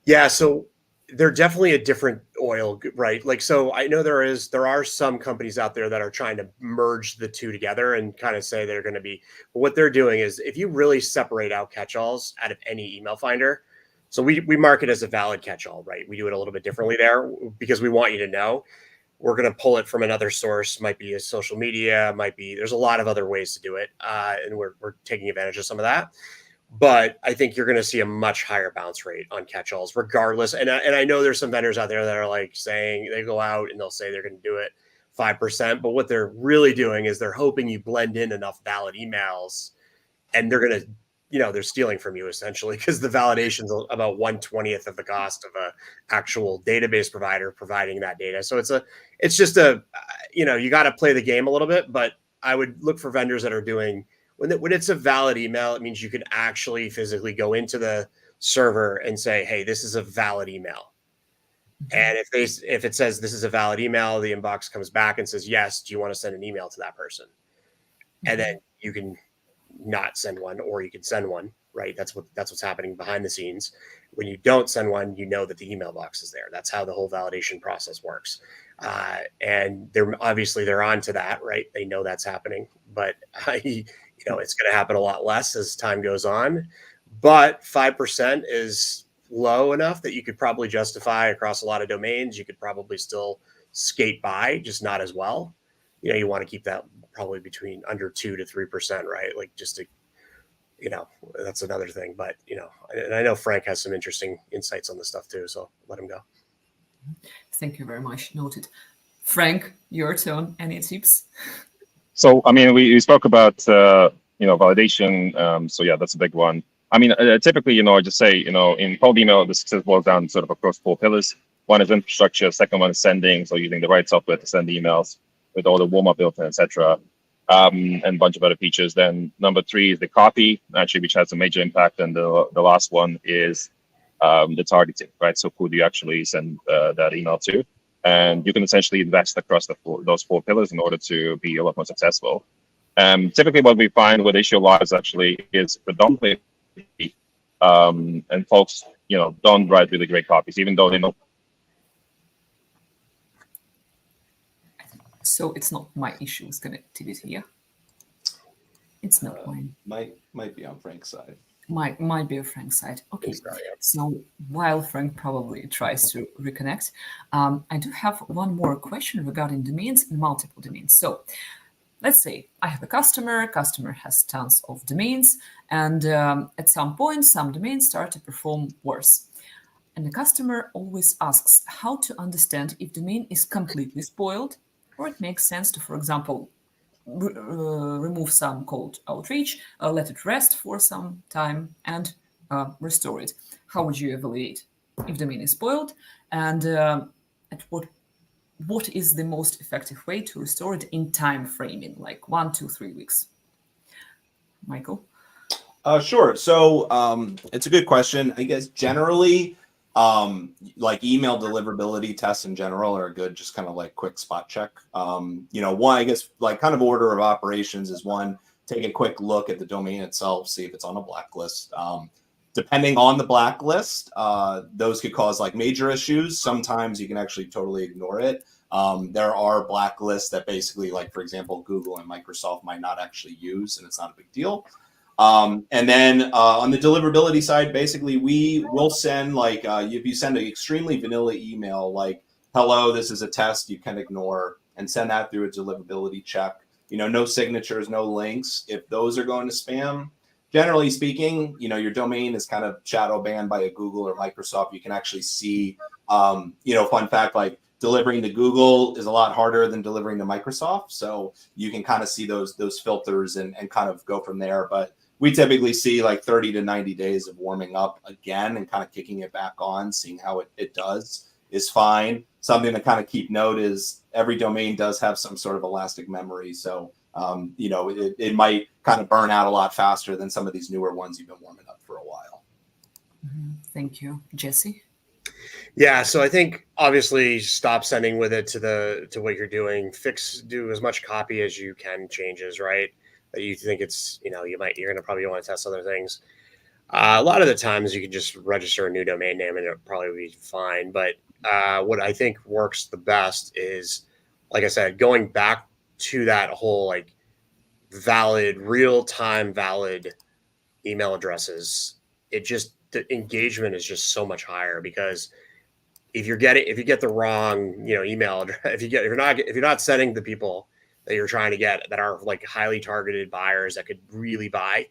Yeah, so they're definitely a different oil, right? Like, so I know there are some companies out there that are trying to merge the two together and kind of say they're going to be, but what they're doing is if you really separate out catch-alls out of any email finder, so we mark it as a valid catch-all, right? We do it a little bit differently there because we want you to know we're going to pull it from another source, might be a social media, might be, there's a lot of other ways to do it. And we're taking advantage of some of that. But I think you're going to see a much higher bounce rate on catch-alls regardless. And I know there's some vendors out there that are like saying they go out and they'll say they're going to do it 5%. But what they're really doing is they're hoping you blend in enough valid emails and they're going to, you know, they're stealing from you essentially because the validation's about 1/20th of the cost of a actual database provider providing that data. So it's just a, you know, you got to play the game a little bit, but I would look for vendors that are doing, when it's a valid email, it means you can actually physically go into the server and say, hey, this is a valid email. And if it says this is a valid email, the inbox comes back and says, yes, do you want to send an email to that person? And then you can not send one, or you can send one, right? That's what's happening behind the scenes. When you don't send one, you know that the email box is there. That's how the whole validation process works. And they're on to that, right? They know that's happening, but you know, it's going to happen a lot less as time goes on, but 5% is low enough that you could probably justify across a lot of domains. You could probably still skate by, just not as well. You know, you want to keep that probably between under 2 to 3%, right? Like just to, you know, that's another thing, but you know, and I know Frank has some interesting insights on this stuff too. So let him go. Thank you very much. Noted. Frank, your turn. Any tips? So, I mean, we spoke about, you know, validation. So yeah, that's a big one. I mean, typically, you know, I just say, you know, in cold email, the success boils down sort of across 4 pillars. One is infrastructure. Second one is sending. So using the right software to send emails with all the warmup built in, etc. And a bunch of other features. Then number 3 is the copy, actually, which has a major impact. And the last one is the targeting, right? So who do you actually send that email to? And you can essentially invest across those 4 pillars in order to be a lot more successful. Typically, what we find with issue logs actually is predominantly, and folks, you know, don't write really great copies, even though they know. So it's not my issue with connectivity, yeah? It's not mine. Might be on Frank's side. Might be a Frank's side. Okay, so while Frank probably tries to reconnect, I do have one more question regarding domains and multiple domains. So let's say I have a customer has tons of domains, and at some point, some domains start to perform worse. And the customer always asks how to understand if domain is completely spoiled, or it makes sense to, for example, remove some cold outreach, let it rest for some time, and restore it. How would you evaluate if domain is spoiled, and at what is the most effective way to restore it in time framing, like 1, 2, 3 weeks? Michael? Sure. So it's a good question. I guess generally, like email deliverability tests in general are a good, just kind of like quick spot check. You know, one, I guess, like kind of order of operations is one, take a quick look at the domain itself, see if it's on a blacklist. Depending on the blacklist, those could cause like major issues. Sometimes you can actually totally ignore it. There are blacklists that basically, like, for example, Google and Microsoft might not actually use, and it's not a big deal. And then on the deliverability side, basically, we will send, like, if you send an extremely vanilla email, like, hello, this is a test, you can ignore, and send that through a deliverability check. no signatures, no links. If those are going to spam, generally speaking, your domain is kind of shadow banned by a Google or Microsoft. You can actually see, fun fact, like delivering to Google is a lot harder than delivering to Microsoft. So you can kind of see those filters and kind of go from there. But we typically see like 30 to 90 days of warming up again and kind of kicking it back on, seeing how it does is fine. Something to kind of keep note is every domain does have some sort of elastic memory. So, it might kind of burn out a lot faster than some of these newer ones you've been warming up for a while. Thank you. Jesse? Yeah, so I think obviously stop sending with it to what you're doing. Do as much copy as you can, changes, right? That you think it's, you're gonna probably want to test other things. A lot of the times you can just register a new domain name and it'll probably be fine. But what I think works the best is, like I said, going back to that whole like real-time valid email addresses. The engagement is just so much higher, because if you get the wrong, email address, if you're not sending the people that you're trying to get that are like highly targeted buyers that could really buy,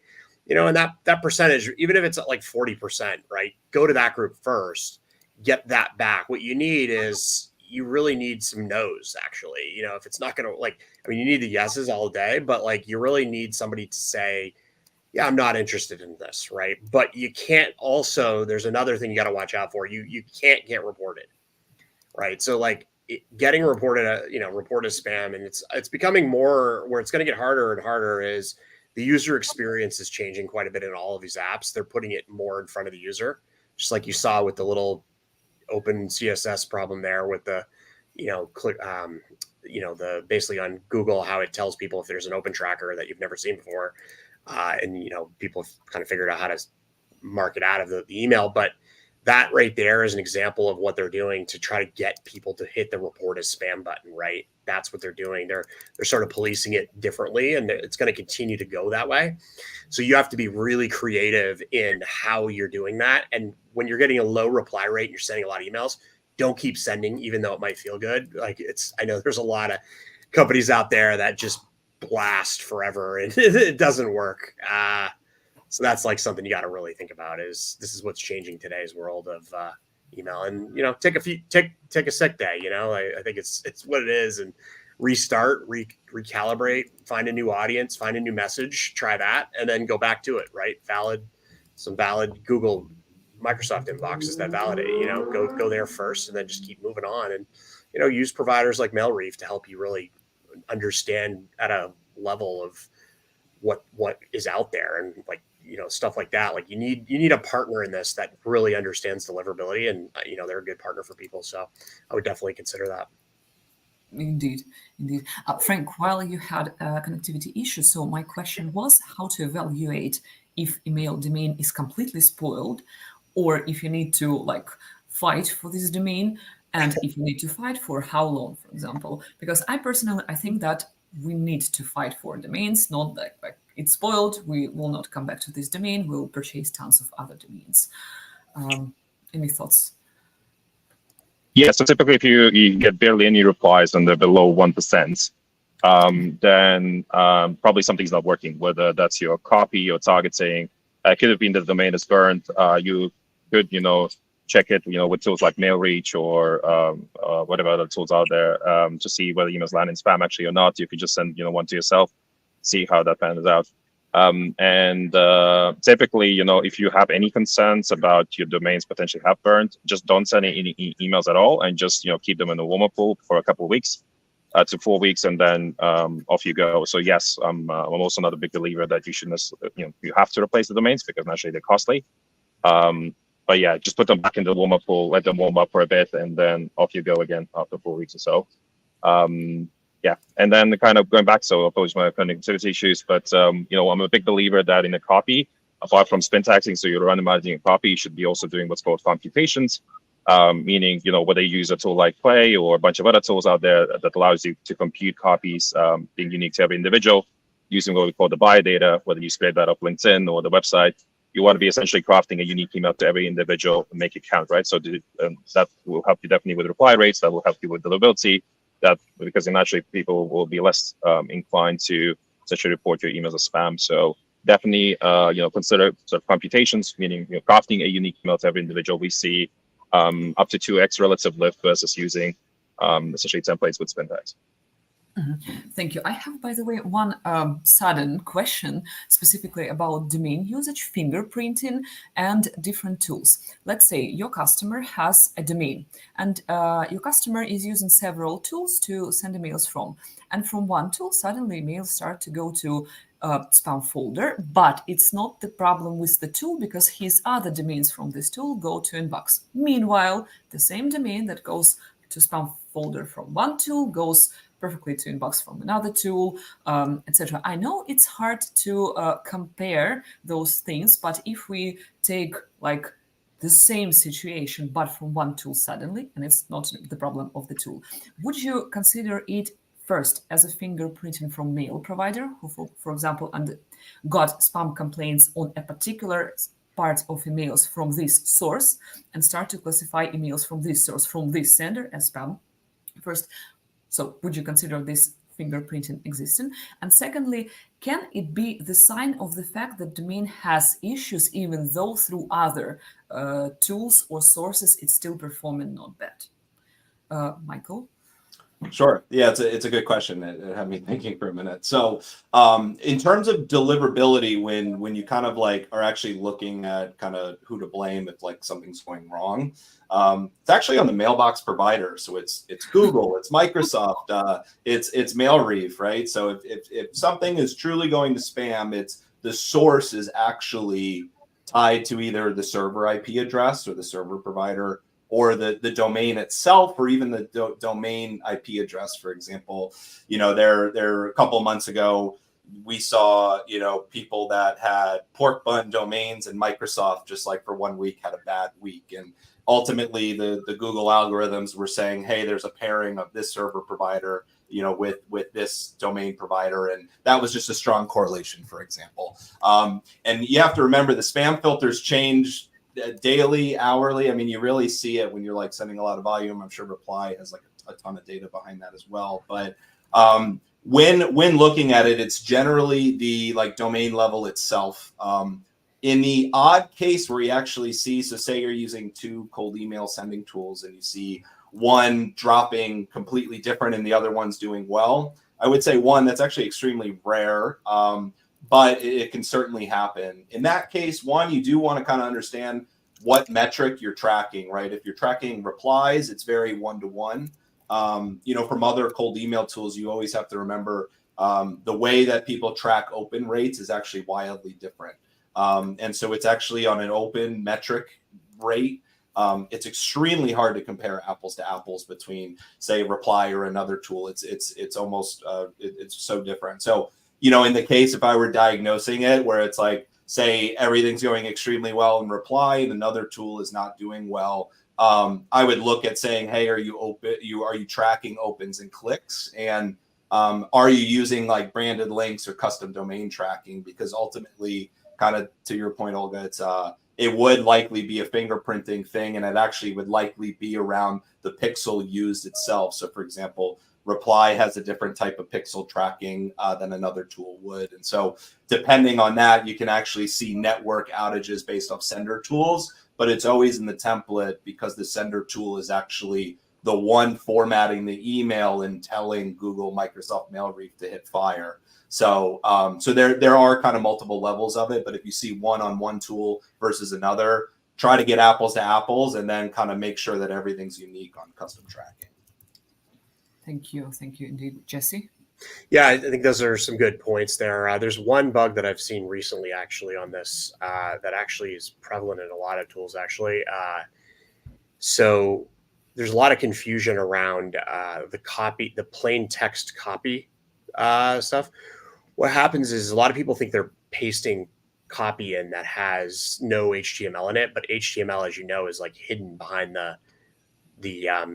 and that percentage, even if it's at like 40%, right? Go to that group first, get that back. What you need is, you really need some no's, actually. If it's not going to, you need the yeses all day, but like you really need somebody to say, yeah, I'm not interested in this, right? But you can't also, there's another thing you got to watch out for. You can't get reported, right? So like getting reported as spam, and it's becoming more where it's going to get harder and harder, is the user experience is changing quite a bit in all of these apps. They're putting it more in front of the user, just like you saw with the little open CSS problem there with the, the basically on Google, how it tells people if there's an open tracker that you've never seen before. And people have kind of figured out how to mark it out of the email. But that right there is an example of what they're doing to try to get people to hit the report as spam button, right? That's what they're doing. They're sort of policing it differently, and it's going to continue to go that way. So you have to be really creative in how you're doing that. And when you're getting a low reply rate and you're sending a lot of emails, don't keep sending, even though it might feel good. I know there's a lot of companies out there that just blast forever and it doesn't work. So that's like something you got to really think about, is this is what's changing today's world of email. And take a sick day. I think it's what it is, and restart, recalibrate, find a new audience, find a new message, try that, and then go back to it, right? Some valid Google, Microsoft inboxes that validate, go there first, and then just keep moving on. And use providers like MailReef to help you really understand at a level of what is out there, and stuff like that. Like you need a partner in this that really understands deliverability, and they're a good partner for people. So I would definitely consider that. Indeed. Frank, while you had connectivity issues, so my question was how to evaluate if email domain is completely spoiled, or if you need to fight for this domain, and if you need to fight, for how long, for example. Because I think that we need to fight for domains, not like it's spoiled, we will not come back to this domain, we'll purchase tons of other domains. Any thoughts? Yeah, so typically if you get barely any replies and they're below 1%, then probably something's not working, whether that's your copy or targeting. It could have been the domain is burned. You could, check it, with tools like MailReach or whatever other tools out there to see whether emails land in spam actually or not. You could just send, one to yourself, see how that pans out. And typically, if you have any concerns about your domains potentially have burned, just don't send any emails at all, and just keep them in the warm-up pool for a couple of weeks to 4 weeks, and then off you go. So yes, I'm also not a big believer that you shouldn't, you have to replace the domains, because naturally they're costly. But yeah, just put them back in the warm-up pool, let them warm up for a bit, and then off you go again after 4 weeks or so. Yeah, and then kind of going back, so apologies my connectivity issues, but I'm a big believer that in a copy, apart from syntaxing, so you're randomizing a copy, you should be also doing what's called computations, meaning whether you use a tool like Play or a bunch of other tools out there that allows you to compute copies being unique to every individual, using what we call the buyer data, whether you scrape that up LinkedIn or the website. You want to be essentially crafting a unique email to every individual and make it count, right? So that will help you definitely with reply rates. That will help you with deliverability. that, because naturally people will be less inclined to essentially report your emails as spam. So definitely, consider sort of computations, meaning crafting a unique email to every individual. We see up to 2x relative lift versus using essentially templates with spin tags. Thank you. I have, by the way, one sudden question specifically about domain usage, fingerprinting, and different tools. Let's say your customer has a domain, and your customer is using several tools to send emails from. And from one tool, suddenly emails start to go to spam folder, but it's not the problem with the tool because his other domains from this tool go to inbox. Meanwhile, the same domain that goes to spam folder from one tool goes perfectly to inbox from another tool, etc. I know it's hard to compare those things, but if we take like the same situation, but from one tool suddenly, and it's not the problem of the tool, would you consider it first as a fingerprinting from mail provider who, for example, got spam complaints on a particular part of emails from this source and start to classify emails from this source, from this sender as spam first? So would you consider this fingerprinting existing? And secondly, can it be the sign of the fact that domain has issues even though through other tools or sources it's still performing not bad? Michael? Sure. Yeah, it's a good question. It had me thinking for a minute. So in terms of deliverability, when you kind of like are actually looking at kind of who to blame if like something's going wrong, it's actually on the mailbox provider. So it's Google, it's Microsoft, it's MailReef, right? So if something is truly going to spam, it's the source is actually tied to either the server IP address or the server provider, or the domain itself, or even the domain IP address. For example, there a couple of months ago, we saw, people that had pork bun domains, and Microsoft just like for 1 week had a bad week. And ultimately the Google algorithms were saying, hey, there's a pairing of this server provider, with this domain provider. And that was just a strong correlation, for example. And you have to remember the spam filters change daily, hourly. I mean, you really see it when you're like sending a lot of volume. I'm sure Reply has like a ton of data behind that as well. But when looking at it, it's generally the like domain level itself. In the odd case where you actually see, so say you're using two cold email sending tools and you see one dropping completely different and the other one's doing well, I would say one, that's actually extremely rare. But it can certainly happen. In that case, one, you do want to kind of understand what metric you're tracking, right? If you're tracking replies, it's very one-to-one. From other cold email tools, you always have to remember the way that people track open rates is actually wildly different. And so it's actually on an open metric rate. It's extremely hard to compare apples to apples between, say, Reply or another tool. It's almost it's so different. So in the case, if I were diagnosing it where it's like, say, everything's going extremely well in Reply and another tool is not doing well, I would look at saying, hey, are you tracking opens and clicks? And are you using like branded links or custom domain tracking? Because ultimately, kind of to your point, Olga, it would likely be a fingerprinting thing, and it actually would likely be around the pixel used itself. So for example, Reply has a different type of pixel tracking than another tool would. And so depending on that, you can actually see network outages based off sender tools, but it's always in the template because the sender tool is actually the one formatting the email and telling Google, Microsoft, MailReef to hit fire. So there are kind of multiple levels of it, but if you see one on one tool versus another, try to get apples to apples and then kind of make sure that everything's unique on custom tracking. Thank you indeed. Jesse? Yeah, I think those are some good points there. There's one bug that I've seen recently actually on this that actually is prevalent in a lot of tools actually. So there's a lot of confusion around the plain text copy stuff. What happens is a lot of people think they're pasting copy in that has no HTML in it, but HTML, as you know, is like hidden behind the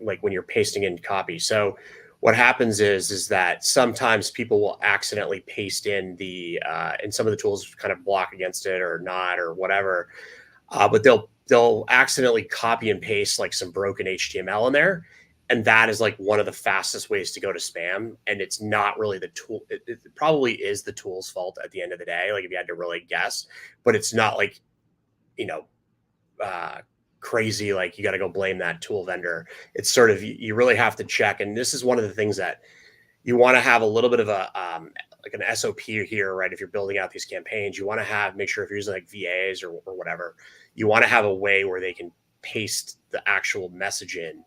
like when you're pasting in copy. So what happens is that sometimes people will accidentally paste in and some of the tools kind of block against it or not or whatever, but they'll accidentally copy and paste like some broken HTML in there. And that is like one of the fastest ways to go to spam. And it's not really the tool. It probably is the tool's fault at the end of the day. Like if you had to really guess, but it's not like, you know, crazy, like you got to go blame that tool vendor. It's sort of, you really have to check. And this is one of the things that you want to have a little bit of a, like an SOP here, right? If you're building out these campaigns, you want to have, make sure if you're using like VAs or whatever, you want to have a way where they can paste the actual message in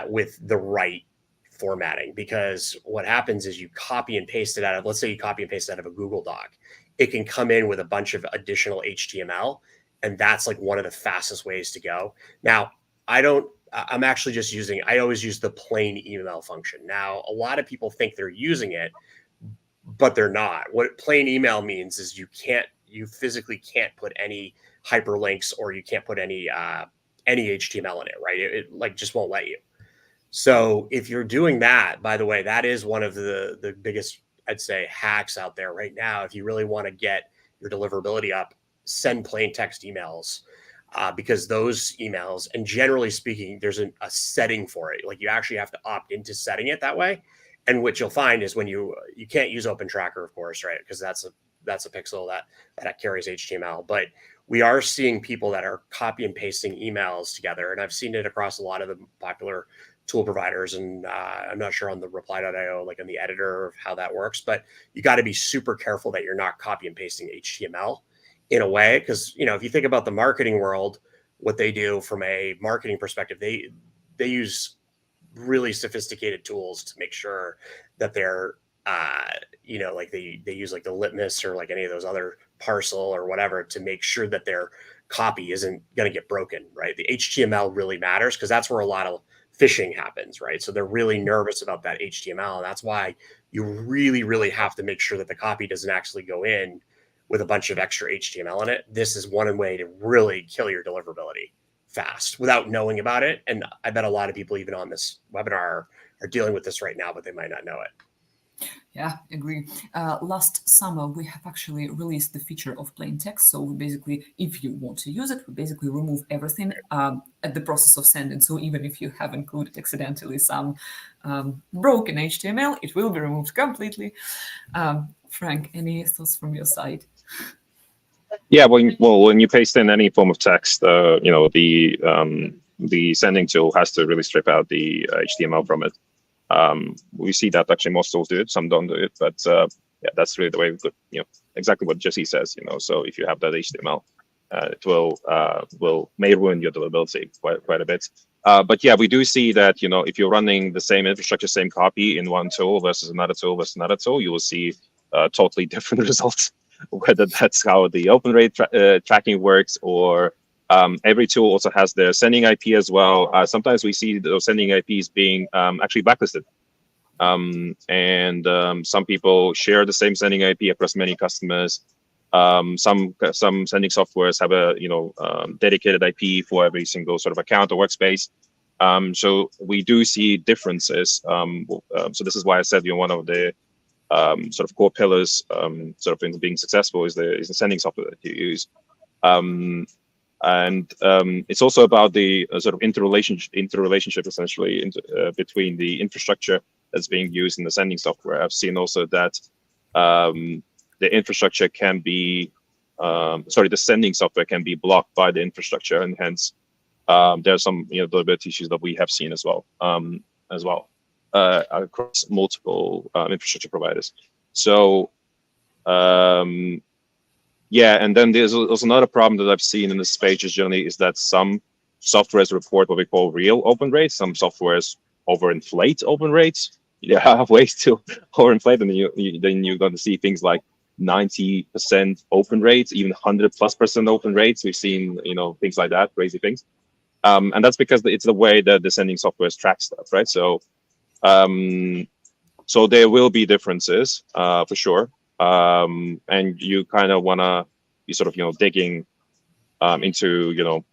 with the right formatting. Because what happens is you copy and paste it out of, let's say you copy and paste it out of a Google Doc, it can come in with a bunch of additional HTML. And that's like one of the fastest ways to go. Now, I'm actually just using, I always use the plain email function. Now, a lot of people think they're using it, but they're not. What plain email means is you physically can't put any hyperlinks, or you can't put any HTML in it, right? It like just won't let you. So if you're doing that, by the way, that is one of the biggest, I'd say, hacks out there right now. If you really want to get your deliverability up, send plain text emails, because those emails, and generally speaking, there's a setting for it. Like you actually have to opt into setting it that way. And what you'll find is when you can't use Open Tracker, of course, right? Because that's a pixel that carries HTML. But we are seeing people that are copy and pasting emails together. And I've seen it across a lot of the popular tool providers. And I'm not sure on the reply.io, like on the editor, of how that works. But you got to be super careful that you're not copy and pasting HTML in a way. Because, you know, if you think about the marketing world, what they do from a marketing perspective, they use really sophisticated tools to make sure that they're, you know, like they use like the Litmus or like any of those other Parcel or whatever to make sure that their copy isn't going to get broken, right? The HTML really matters because that's where a lot of phishing happens, right? So they're really nervous about that HTML. And that's why you really, really have to make sure that the copy doesn't actually go in with a bunch of extra HTML in it. This is one way to really kill your deliverability fast without knowing about it. And I bet a lot of people even on this webinar are dealing with this right now, but they might not know it. Yeah, agree. Last summer, we have actually released the feature of plain text. So we basically, if you want to use it, we basically remove everything at the process of sending. So even if you have included accidentally some broken HTML, it will be removed completely. Frank, any thoughts from your side? Yeah, when you paste in any form of text, you know, the sending tool has to really strip out the HTML from it. We see that actually most tools do it, some don't do it, but yeah, that's really the way we could, you know, exactly what Jesse says, you know. So if you have that HTML, it may ruin your deliverability quite a bit. But yeah, we do see that, you know, if you're running the same infrastructure, same copy in one tool versus another tool, you will see totally different results. Whether that's how the open rate tracking works, or every tool also has their sending IP as well. Sometimes we see those sending IPs being actually blacklisted. Some people share the same sending IP across many customers. Some sending softwares have a, you know, dedicated IP for every single sort of account or workspace. So we do see differences. So this is why I said, you know, one of the sort of core pillars sort of in being successful is the sending software that you use. It's also about the sort of interrelationship essentially between the infrastructure that's being used in the sending software. I've seen also that the infrastructure can be, the sending software can be blocked by the infrastructure, and hence there are some, you know, deliverability issues that we have seen as well across multiple infrastructure providers. So yeah, and then there's also another problem that I've seen in this page generally is that some softwares report what we call real open rates. Some softwares overinflate open rates. Yeah, ways to overinflate, and then you're going to see things like 90% open rates, even 100+% open rates. We've seen, you know, things like that, crazy things. And that's because it's the way that the sending software tracks stuff, right? So, so there will be differences for sure. And you kind of want to be sort of, you know, digging into, you know,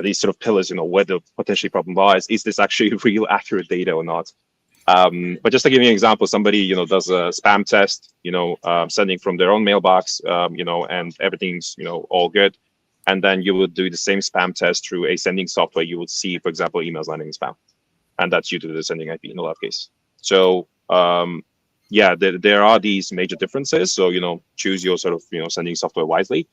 these sort of pillars, you know, where the potentially problem lies. Is this actually real accurate data or not? But just to give you an example, somebody, you know, does a spam test, you know, sending from their own mailbox, you know, and everything's, you know, all good. and then you would do the same spam test through a sending software. You would see, for example, emails landing in spam, and that's due to the sending IP in a lot of cases. So yeah, there are these major differences. So choose your sort of sending software wisely.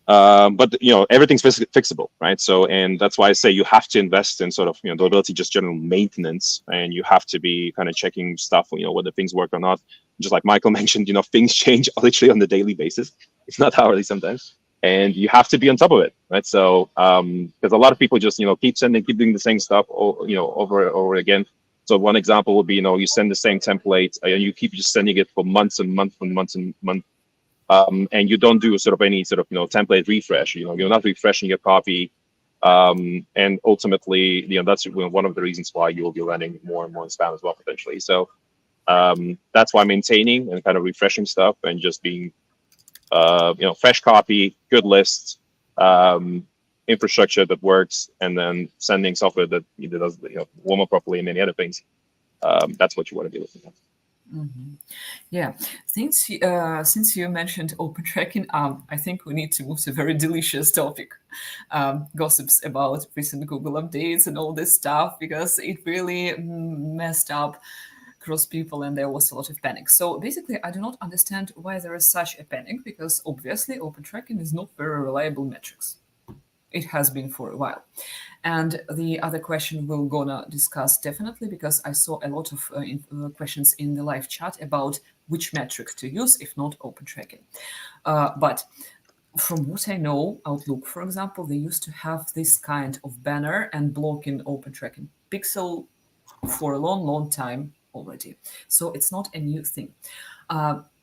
But everything's fixable, right? So, and that's why I say you have to invest in sort of deliverability, just general maintenance, and you have to be kind of checking stuff, whether things work or not. Just like Michael mentioned, things change literally on the daily basis, if not hourly sometimes, and you have to be on top of it, right? So, because a lot of people just keep doing the same stuff, over and over again. So one example would be you send the same template and you keep just sending it for months and months and months and months. And you don't do sort of any sort of template refresh. You're not refreshing your copy, and ultimately that's one of the reasons why you will be landing more and more in spam as well potentially. So that's why maintaining and kind of refreshing stuff and just being fresh copy, good lists, infrastructure that works, and then sending software that does warm up properly and many other things. That's what you want to be looking at. Mm-hmm. Yeah, since you mentioned open tracking, I think we need to move to a very delicious topic, gossips about recent Google updates and all this stuff, because it really messed up across people and there was a lot of panic. So basically, I do not understand why there is such a panic, because obviously open tracking is not very reliable metrics. It has been for a while. And the other question we're gonna discuss definitely, because I saw a lot of questions in the live chat about which metrics to use if not open tracking. But from what I know, Outlook, for example, they used to have this kind of banner and blocking open tracking pixel for a long time already. So it's not a new thing.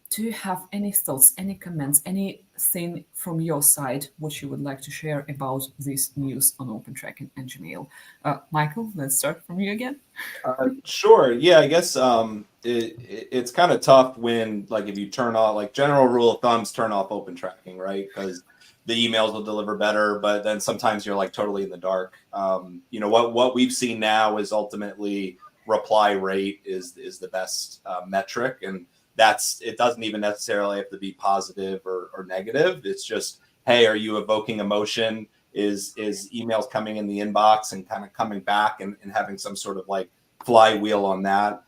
Do you have any thoughts, any comments, anything from your side what you would like to share about this news on open tracking and Gmail? Michael, let's start from you again. Sure. Yeah, I guess it's kind of tough when, like, if you turn off, like, general rule of thumbs, turn off open tracking, right? Because the emails will deliver better, but then sometimes you're like totally in the dark. What we've seen now is ultimately reply rate is the best metric, and it doesn't even necessarily have to be positive or negative. It's just, hey, are you evoking emotion? Is emails coming in the inbox and kind of coming back and having some sort of like flywheel on that?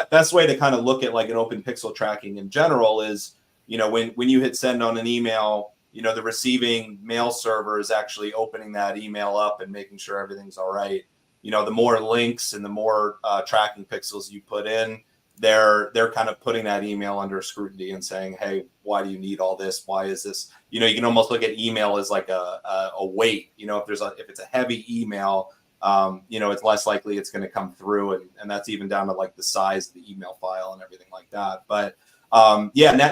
Best way to kind of look at like an open pixel tracking in general is, when you hit send on an email, the receiving mail server is actually opening that email up and making sure everything's all right. The more links and the more tracking pixels you put in, they're kind of putting that email under scrutiny and saying, hey, why do you need all this? Why is this? You can almost look at email as like a weight. If it's a heavy email, it's less likely it's going to come through, and that's even down to like the size of the email file and everything like that. But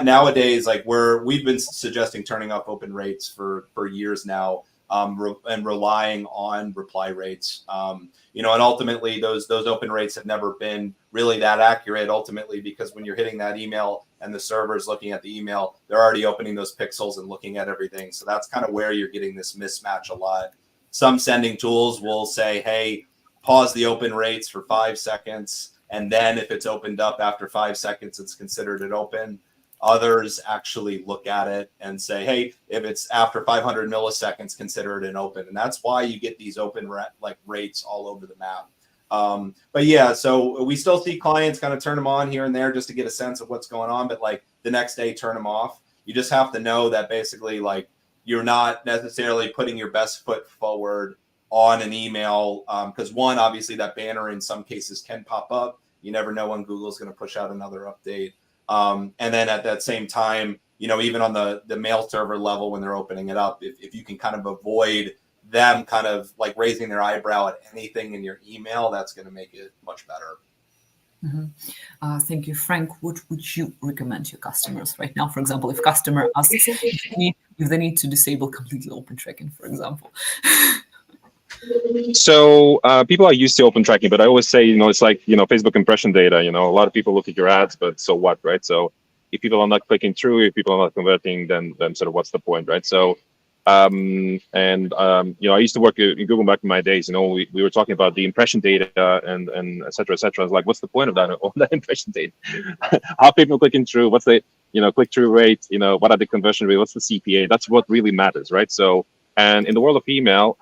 nowadays, like we've been suggesting turning off open rates for years now, and relying on reply rates. And ultimately those open rates have never been really that accurate, ultimately, because when you're hitting that email and the server's looking at the email, they're already opening those pixels and looking at everything. So that's kind of where you're getting this mismatch a lot. Some sending tools will say, hey, pause the open rates for 5 seconds. And then if it's opened up after 5 seconds, it's considered it open. Others actually look at it and say, hey, if it's after 500 milliseconds, consider it an open. And that's why you get these open rates all over the map. But yeah, so we still see clients kind of turn them on here and there just to get a sense of what's going on. But like the next day, turn them off. You just have to know that basically like you're not necessarily putting your best foot forward on an email. Because one, obviously that banner in some cases can pop up. You never know when Google's going to push out another update. And then at that same time, even on the mail server level, when they're opening it up, if you can kind of avoid them kind of like raising their eyebrow at anything in your email, that's going to make it much better. Mm-hmm. Thank you, Frank. What would you recommend your customers right now? For example, if customer asks if they need to disable completely open tracking, for example. So people are used to open tracking, but I always say, it's like, Facebook impression data, a lot of people look at your ads, but so what, right? So if people are not clicking through, if people are not converting, then sort of what's the point, right? So I used to work in Google back in my days. We were talking about the impression data and et cetera, et cetera. I was like, what's the point of that? All that impression data? How people clicking through? What's the click-through rate? What are the conversion rate? What's the CPA? That's what really matters, right? So, and in the world of email,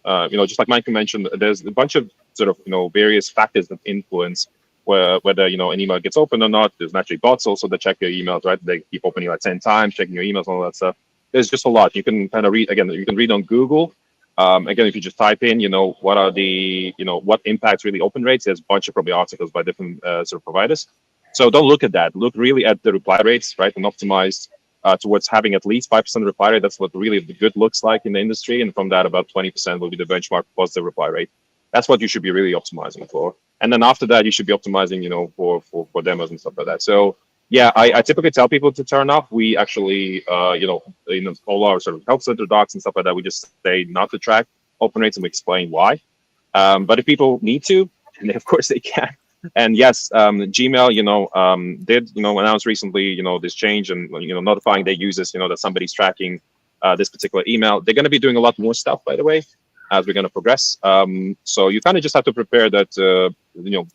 just like Mike mentioned, there's a bunch of sort of various factors that influence whether an email gets opened or not. There's naturally bots also that check your emails, right? They keep opening like 10 times, checking your emails and all that stuff. There's just a lot. You can kind of read, again, you can read on Google. Again, if you just type in, what are the, what impacts really open rates, there's a bunch of probably articles by different sort of providers. So don't look at that. Look really at the reply rates, right? And optimize towards having at least 5% reply rate. That's what really the good looks like in the industry. And from that, about 20% will be the benchmark positive reply rate. That's what you should be really optimizing for. And then after that, you should be optimizing, for demos and stuff like that. So yeah, I typically tell people to turn off. We actually, all our sort of help center docs and stuff like that, we just say not to track open rates and we explain why. But if people need to, and of course they can. And yes, Gmail, did, announce recently, this change and, notifying their users, that somebody's tracking this particular email. They're going to be doing a lot more stuff, by the way, as we're going to progress. So you kind of just have to prepare that,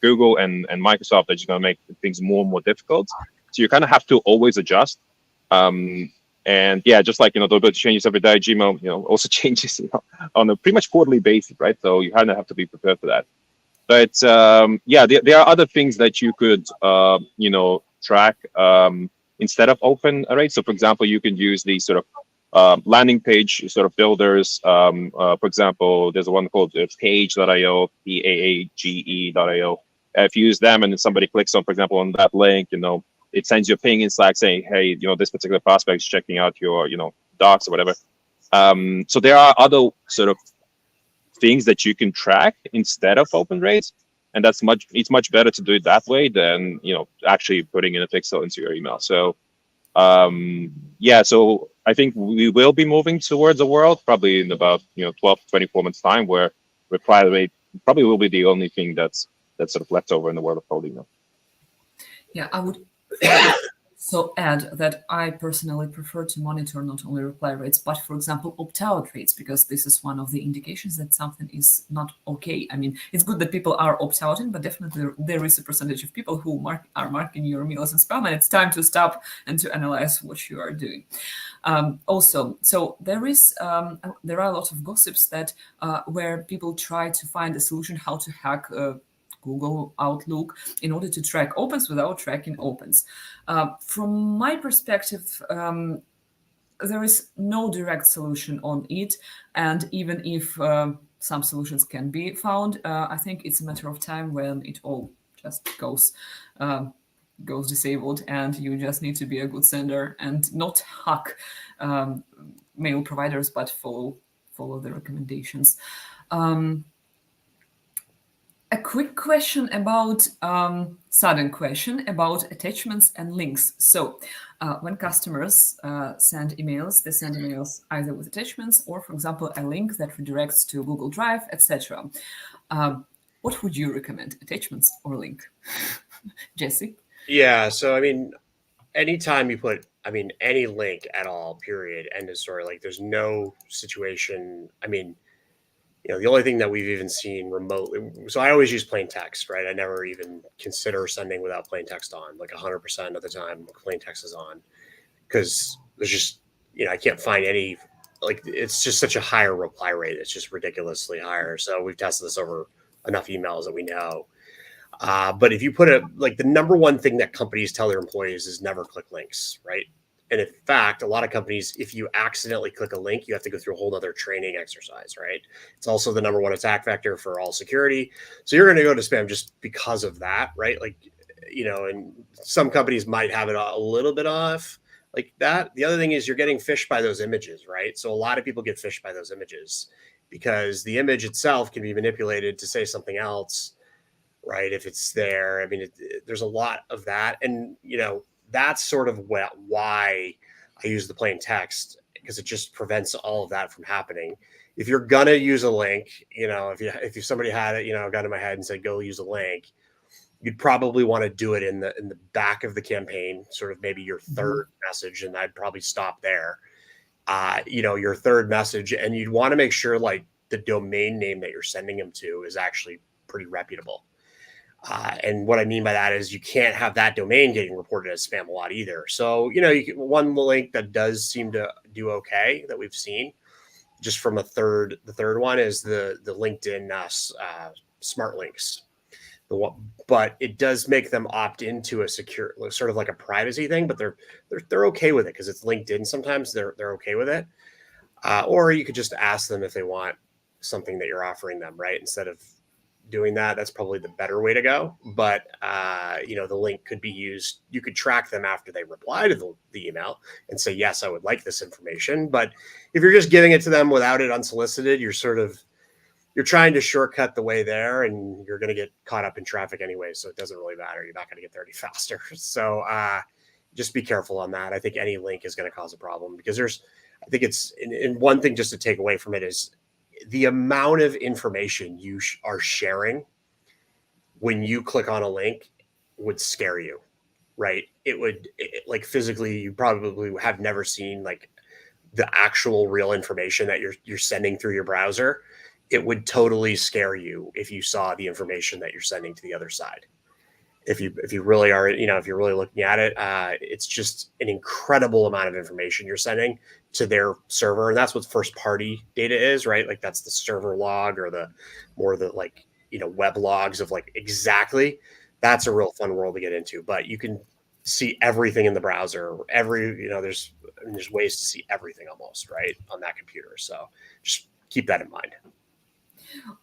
Google and Microsoft are just going to make things more and more difficult. So you kind of have to always adjust. And yeah, just like, the changes every day, Gmail, also changes on a pretty much quarterly basis, right? So you kind of have to be prepared for that. But yeah, there are other things that you could, track instead of open rates. So for example, you can use these sort of landing page sort of builders. For example, there's one called page.io, PAAGE.io. If you use them and then somebody clicks on, for example, on that link, it sends you a ping in Slack saying, hey, this particular prospect is checking out your, docs or whatever. So there are other sort of things that you can track instead of open rates. And it's much better to do it that way than, actually putting in a pixel into your email. So yeah, so I think we will be moving towards a world probably in about 12 to 24 months time where reply rate probably will be the only thing that's sort of left over in the world of cold email. Yeah, I would so add that I personally prefer to monitor not only reply rates, but for example, opt-out rates, because this is one of the indications that something is not okay. I mean, it's good that people are opt-outing, but definitely there is a percentage of people who are marking your emails as spam, and it's time to stop and to analyze what you are doing. Also, so there are a lot of gossips that where people try to find a solution how to hack Google Outlook in order to track opens without tracking opens. From my perspective, there is no direct solution on it. And even if some solutions can be found, I think it's a matter of time when it all just goes disabled, and you just need to be a good sender and not hack mail providers, but follow the recommendations. A quick question about sudden question about attachments and links. So when customers send emails, they send emails either with attachments or, for example, a link that redirects to Google Drive, etc. What would you recommend, attachments or link? Jesse? Yeah, so I mean, anytime you put, any link at all, period, end of story. Like, there's no situation. I mean, the only thing that we've even seen remotely. So I always use plain text, right? I never even consider sending without plain text on. Like 100% of the time, plain text is on, because there's just, I can't find any. Like, it's just such a higher reply rate. It's just ridiculously higher. So we've tested this over enough emails that we know. But if you put the number one thing that companies tell their employees is never click links, right? And in fact, a lot of companies, if you accidentally click a link, you have to go through a whole other training exercise, right? It's also the number one attack vector for all security. So you're going to go to spam just because of that, right? Like, and some companies might have it a little bit off like that. The other thing is you're getting phished by those images, right? So a lot of people get phished by those images because the image itself can be manipulated to say something else, right? If it's there. I mean, there's a lot of that. And, that's sort of why I use the plain text, because it just prevents all of that from happening. If you're going to use a link, if somebody had it, got in my head and said, go use a link, you'd probably want to do it in the back of the campaign, sort of maybe your third message. And I'd probably stop there. your third message, and you'd want to make sure like the domain name that you're sending them to is actually pretty reputable. And what I mean by that is you can't have that domain getting reported as spam a lot either. So, one link that does seem to do okay that we've seen just from the third one is the LinkedIn smart links. But it does make them opt into a secure, sort of like a privacy thing, but they're okay with it because it's LinkedIn. Sometimes they're okay with it. Or you could just ask them if they want something that you're offering them, right? Instead of doing that, that's probably the better way to go. But the link could be used. You could track them after they reply to the email and say, yes, I would like this information. But if you're just giving it to them without it unsolicited, you're trying to shortcut the way there, and you're going to get caught up in traffic anyway. So it doesn't really matter. You're not going to get there any faster. So just be careful on that. I think any link is going to cause a problem because and one thing just to take away from it is the amount of information you are sharing when you click on a link would scare you, right? It would like physically, you probably have never seen like the actual real information that you're sending through your browser. It would totally scare you if you saw the information that you're sending to the other side. If you really are, if you're really looking at it, it's just an incredible amount of information you're sending to their server. And that's what first party data is, right? Like that's the server log or the web logs of like exactly. That's a real fun world to get into, but you can see everything in the browser. There's ways to see everything almost, right, on that computer. So just keep that in mind.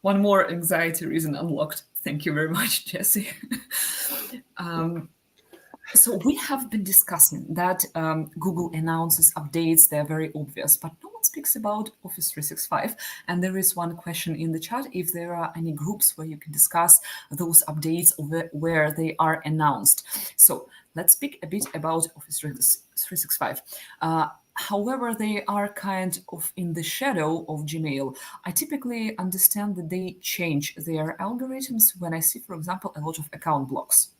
One more anxiety reason unlocked. Thank you very much, Jesse. So we have been discussing that Google announces updates. They're very obvious, but no one speaks about Office 365. And there is one question in the chat, if there are any groups where you can discuss those updates where they are announced. So let's speak a bit about Office 365. However, they are kind of in the shadow of Gmail. I typically understand that they change their algorithms when I see, for example, a lot of account blocks.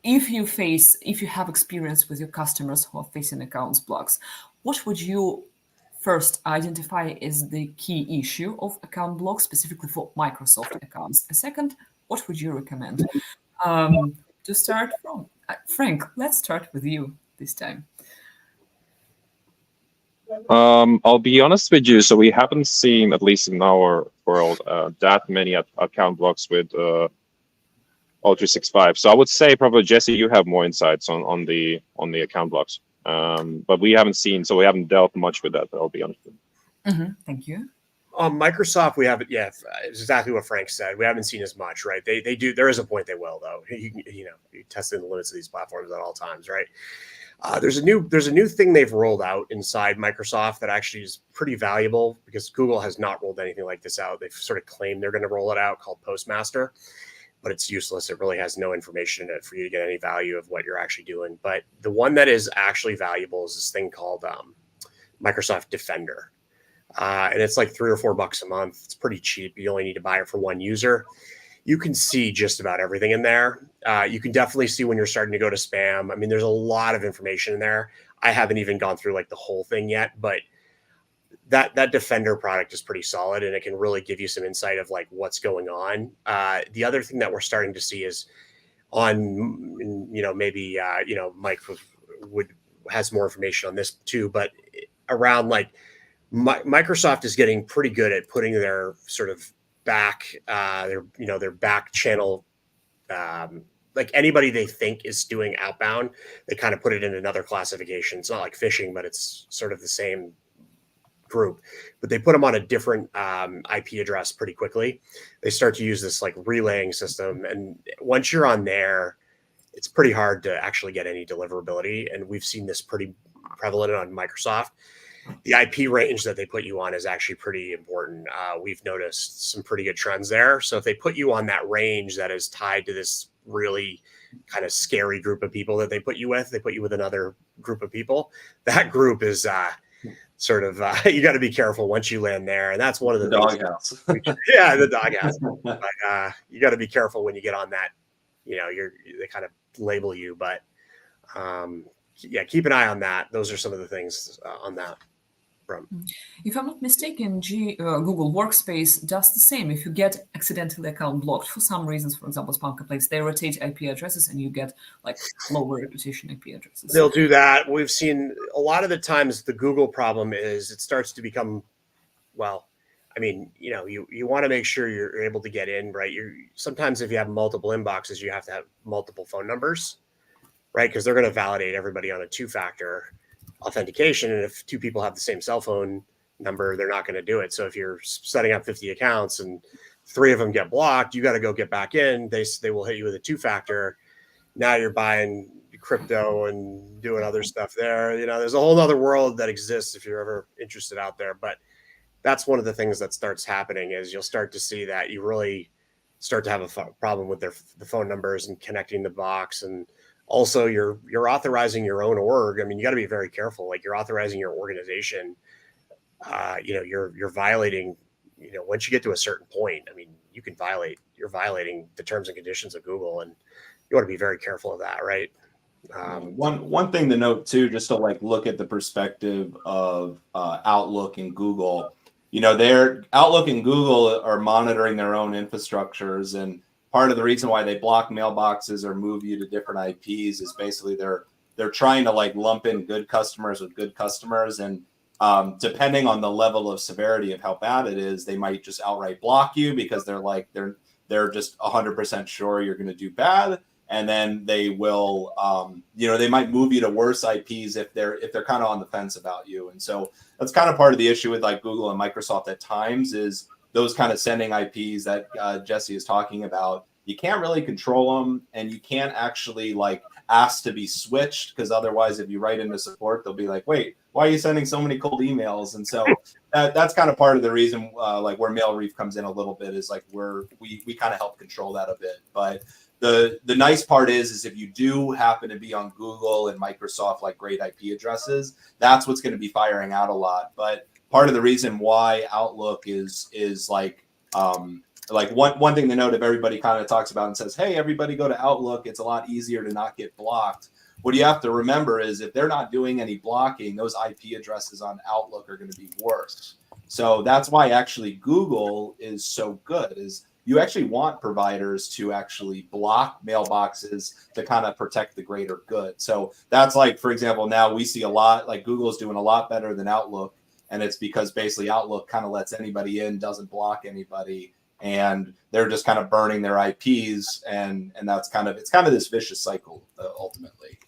If you have experience with your customers who are facing accounts blocks, what would you first identify as the key issue of account blocks, specifically for Microsoft accounts? And second, what would you recommend? To start from, Frank, let's start with you this time. I'll be honest with you. So we haven't seen, at least in our world, that many account blocks with O365. So I would say probably, Jesse, you have more insights on the account blocks. But we haven't seen, so we haven't dealt much with that. I'll be honest with you. Mm-hmm. Thank you. Microsoft, we haven't. Yeah, it's exactly what Frank said. We haven't seen as much, right? They do. There is a point they will, though. You're testing the limits of these platforms at all times, right? There's a new thing they've rolled out inside Microsoft that actually is pretty valuable because Google has not rolled anything like this out. They've sort of claimed they're going to roll it out, called Postmaster, but it's useless. It really has no information in it for you to get any value of what you're actually doing. But the one that is actually valuable is this thing called Microsoft Defender. And it's like $3 or $4 a month. It's pretty cheap. You only need to buy it for one user. You can see just about everything in there. You can definitely see when you're starting to go to spam. I mean, there's a lot of information in there. I haven't even gone through like the whole thing yet, but that Defender product is pretty solid, and it can really give you some insight of like what's going on. The other thing that we're starting to see is on, maybe Mike has more information on this too, but around like Microsoft is getting pretty good at putting their sort of back their back channel, like anybody they think is doing outbound, they kind of put it in another classification. It's not like phishing, but it's sort of the same group, but they put them on a different IP address pretty quickly. They start to use this like relaying system, and once you're on there, it's pretty hard to actually get any deliverability. And we've seen this pretty prevalent on Microsoft. The IP range that they put you on is actually pretty important. We've noticed some pretty good trends there. So if they put you on that range that is tied to this really kind of scary group of people that they put you with another group of people. That group is sort of, you got to be careful once you land there. And that's one of the doghouse. Yeah, the doghouse. But you got to be careful when you get on that, they kind of label you, but yeah, keep an eye on that. Those are some of the things on that front. If I'm not mistaken, Google Workspace does the same. If you get accidentally account blocked for some reasons, for example, spam complaints, they rotate IP addresses and you get like lower repetition IP addresses. They'll do that. We've seen a lot of the times the Google problem is it starts to become, well, I mean, you know, you want to make sure you're able to get in, right? Sometimes if you have multiple inboxes, you have to have multiple phone numbers, right? Because they're going to validate everybody on a two-factor authentication. And if two people have the same cell phone number, they're not going to do it. So if you're setting up 50 accounts and 3 of them get blocked, you got to go get back in. They will hit you with a two-factor. Now you're buying crypto and doing other stuff there. You know, there's a whole other world that exists if you're ever interested out there. But that's one of the things that starts happening is you'll start to see that you really start to have a problem with the phone numbers and connecting the box. And also you're authorizing your own org. I mean, you got to be very careful. Like you're authorizing your organization. You know, you're violating, you know, once you get to a certain point, I mean, you're violating the terms and conditions of Google, and you want to be very careful of that, right? One thing to note too, just to like look at the perspective of Outlook and Google. You know, Outlook and Google are monitoring their own infrastructures, and part of the reason why they block mailboxes or move you to different IPs is basically they're trying to like lump in good customers with good customers, and depending on the level of severity of how bad it is, they might just outright block you because they're just 100% sure you're going to do bad. And then they will, you know, they might move you to worse IPs if they're kind of on the fence about you. And so that's kind of part of the issue with like Google and Microsoft at times is those kind of sending IPs that Jesse is talking about. You can't really control them, and you can't actually like ask to be switched, because otherwise, if you write into support, they'll be like, "Wait, why are you sending so many cold emails?" And so that's kind of part of the reason, like where MailReef comes in a little bit is like we kind of help control that a bit, but. The nice part is if you do happen to be on Google and Microsoft, like great IP addresses, that's what's going to be firing out a lot. But part of the reason why Outlook is like one thing to note, if everybody kind of talks about and says, hey, everybody go to Outlook, it's a lot easier to not get blocked. What you have to remember is if they're not doing any blocking, those IP addresses on Outlook are going to be worse. So that's why actually Google is so good is you actually want providers to actually block mailboxes to kind of protect the greater good. So that's like, for example, now we see a lot, like Google's doing a lot better than Outlook. And it's because basically Outlook kind of lets anybody in, doesn't block anybody. And they're just kind of burning their IPs. And that's it's kind of this vicious cycle ultimately.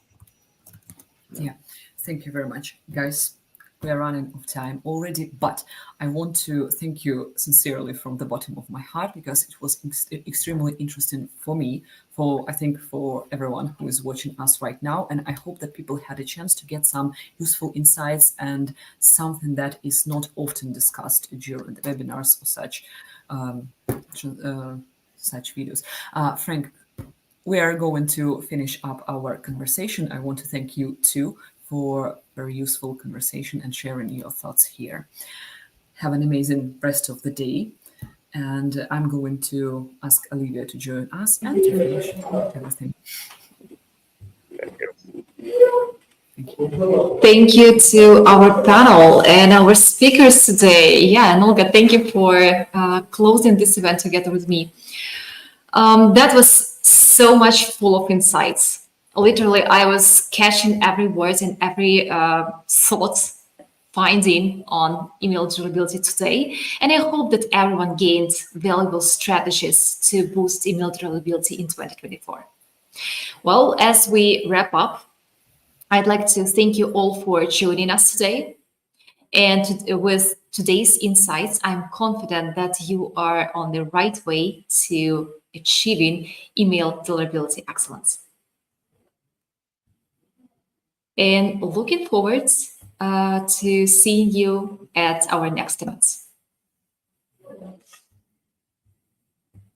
Yeah. Thank you very much, guys. We are running out of time already, but I want to thank you sincerely from the bottom of my heart, because it was extremely interesting for me, I think for everyone who is watching us right now. And I hope that people had a chance to get some useful insights and something that is not often discussed during the webinars or such videos. Frank, we are going to finish up our conversation. I want to thank you too for very useful conversation and sharing your thoughts here. Have an amazing rest of the day. And I'm going to ask Olivia to join us and to finish everything. Thank you to our panel and our speakers today. Yeah, and Olga, thank you for closing this event together with me. That was so much full of insights. Literally, I was catching every word and every thought finding on email durability today. And I hope that everyone gained valuable strategies to boost email durability in 2024. Well, as we wrap up, I'd like to thank you all for joining us today. And with today's insights, I'm confident that you are on the right way to achieving email deliverability excellence. And looking forward to seeing you at our next events.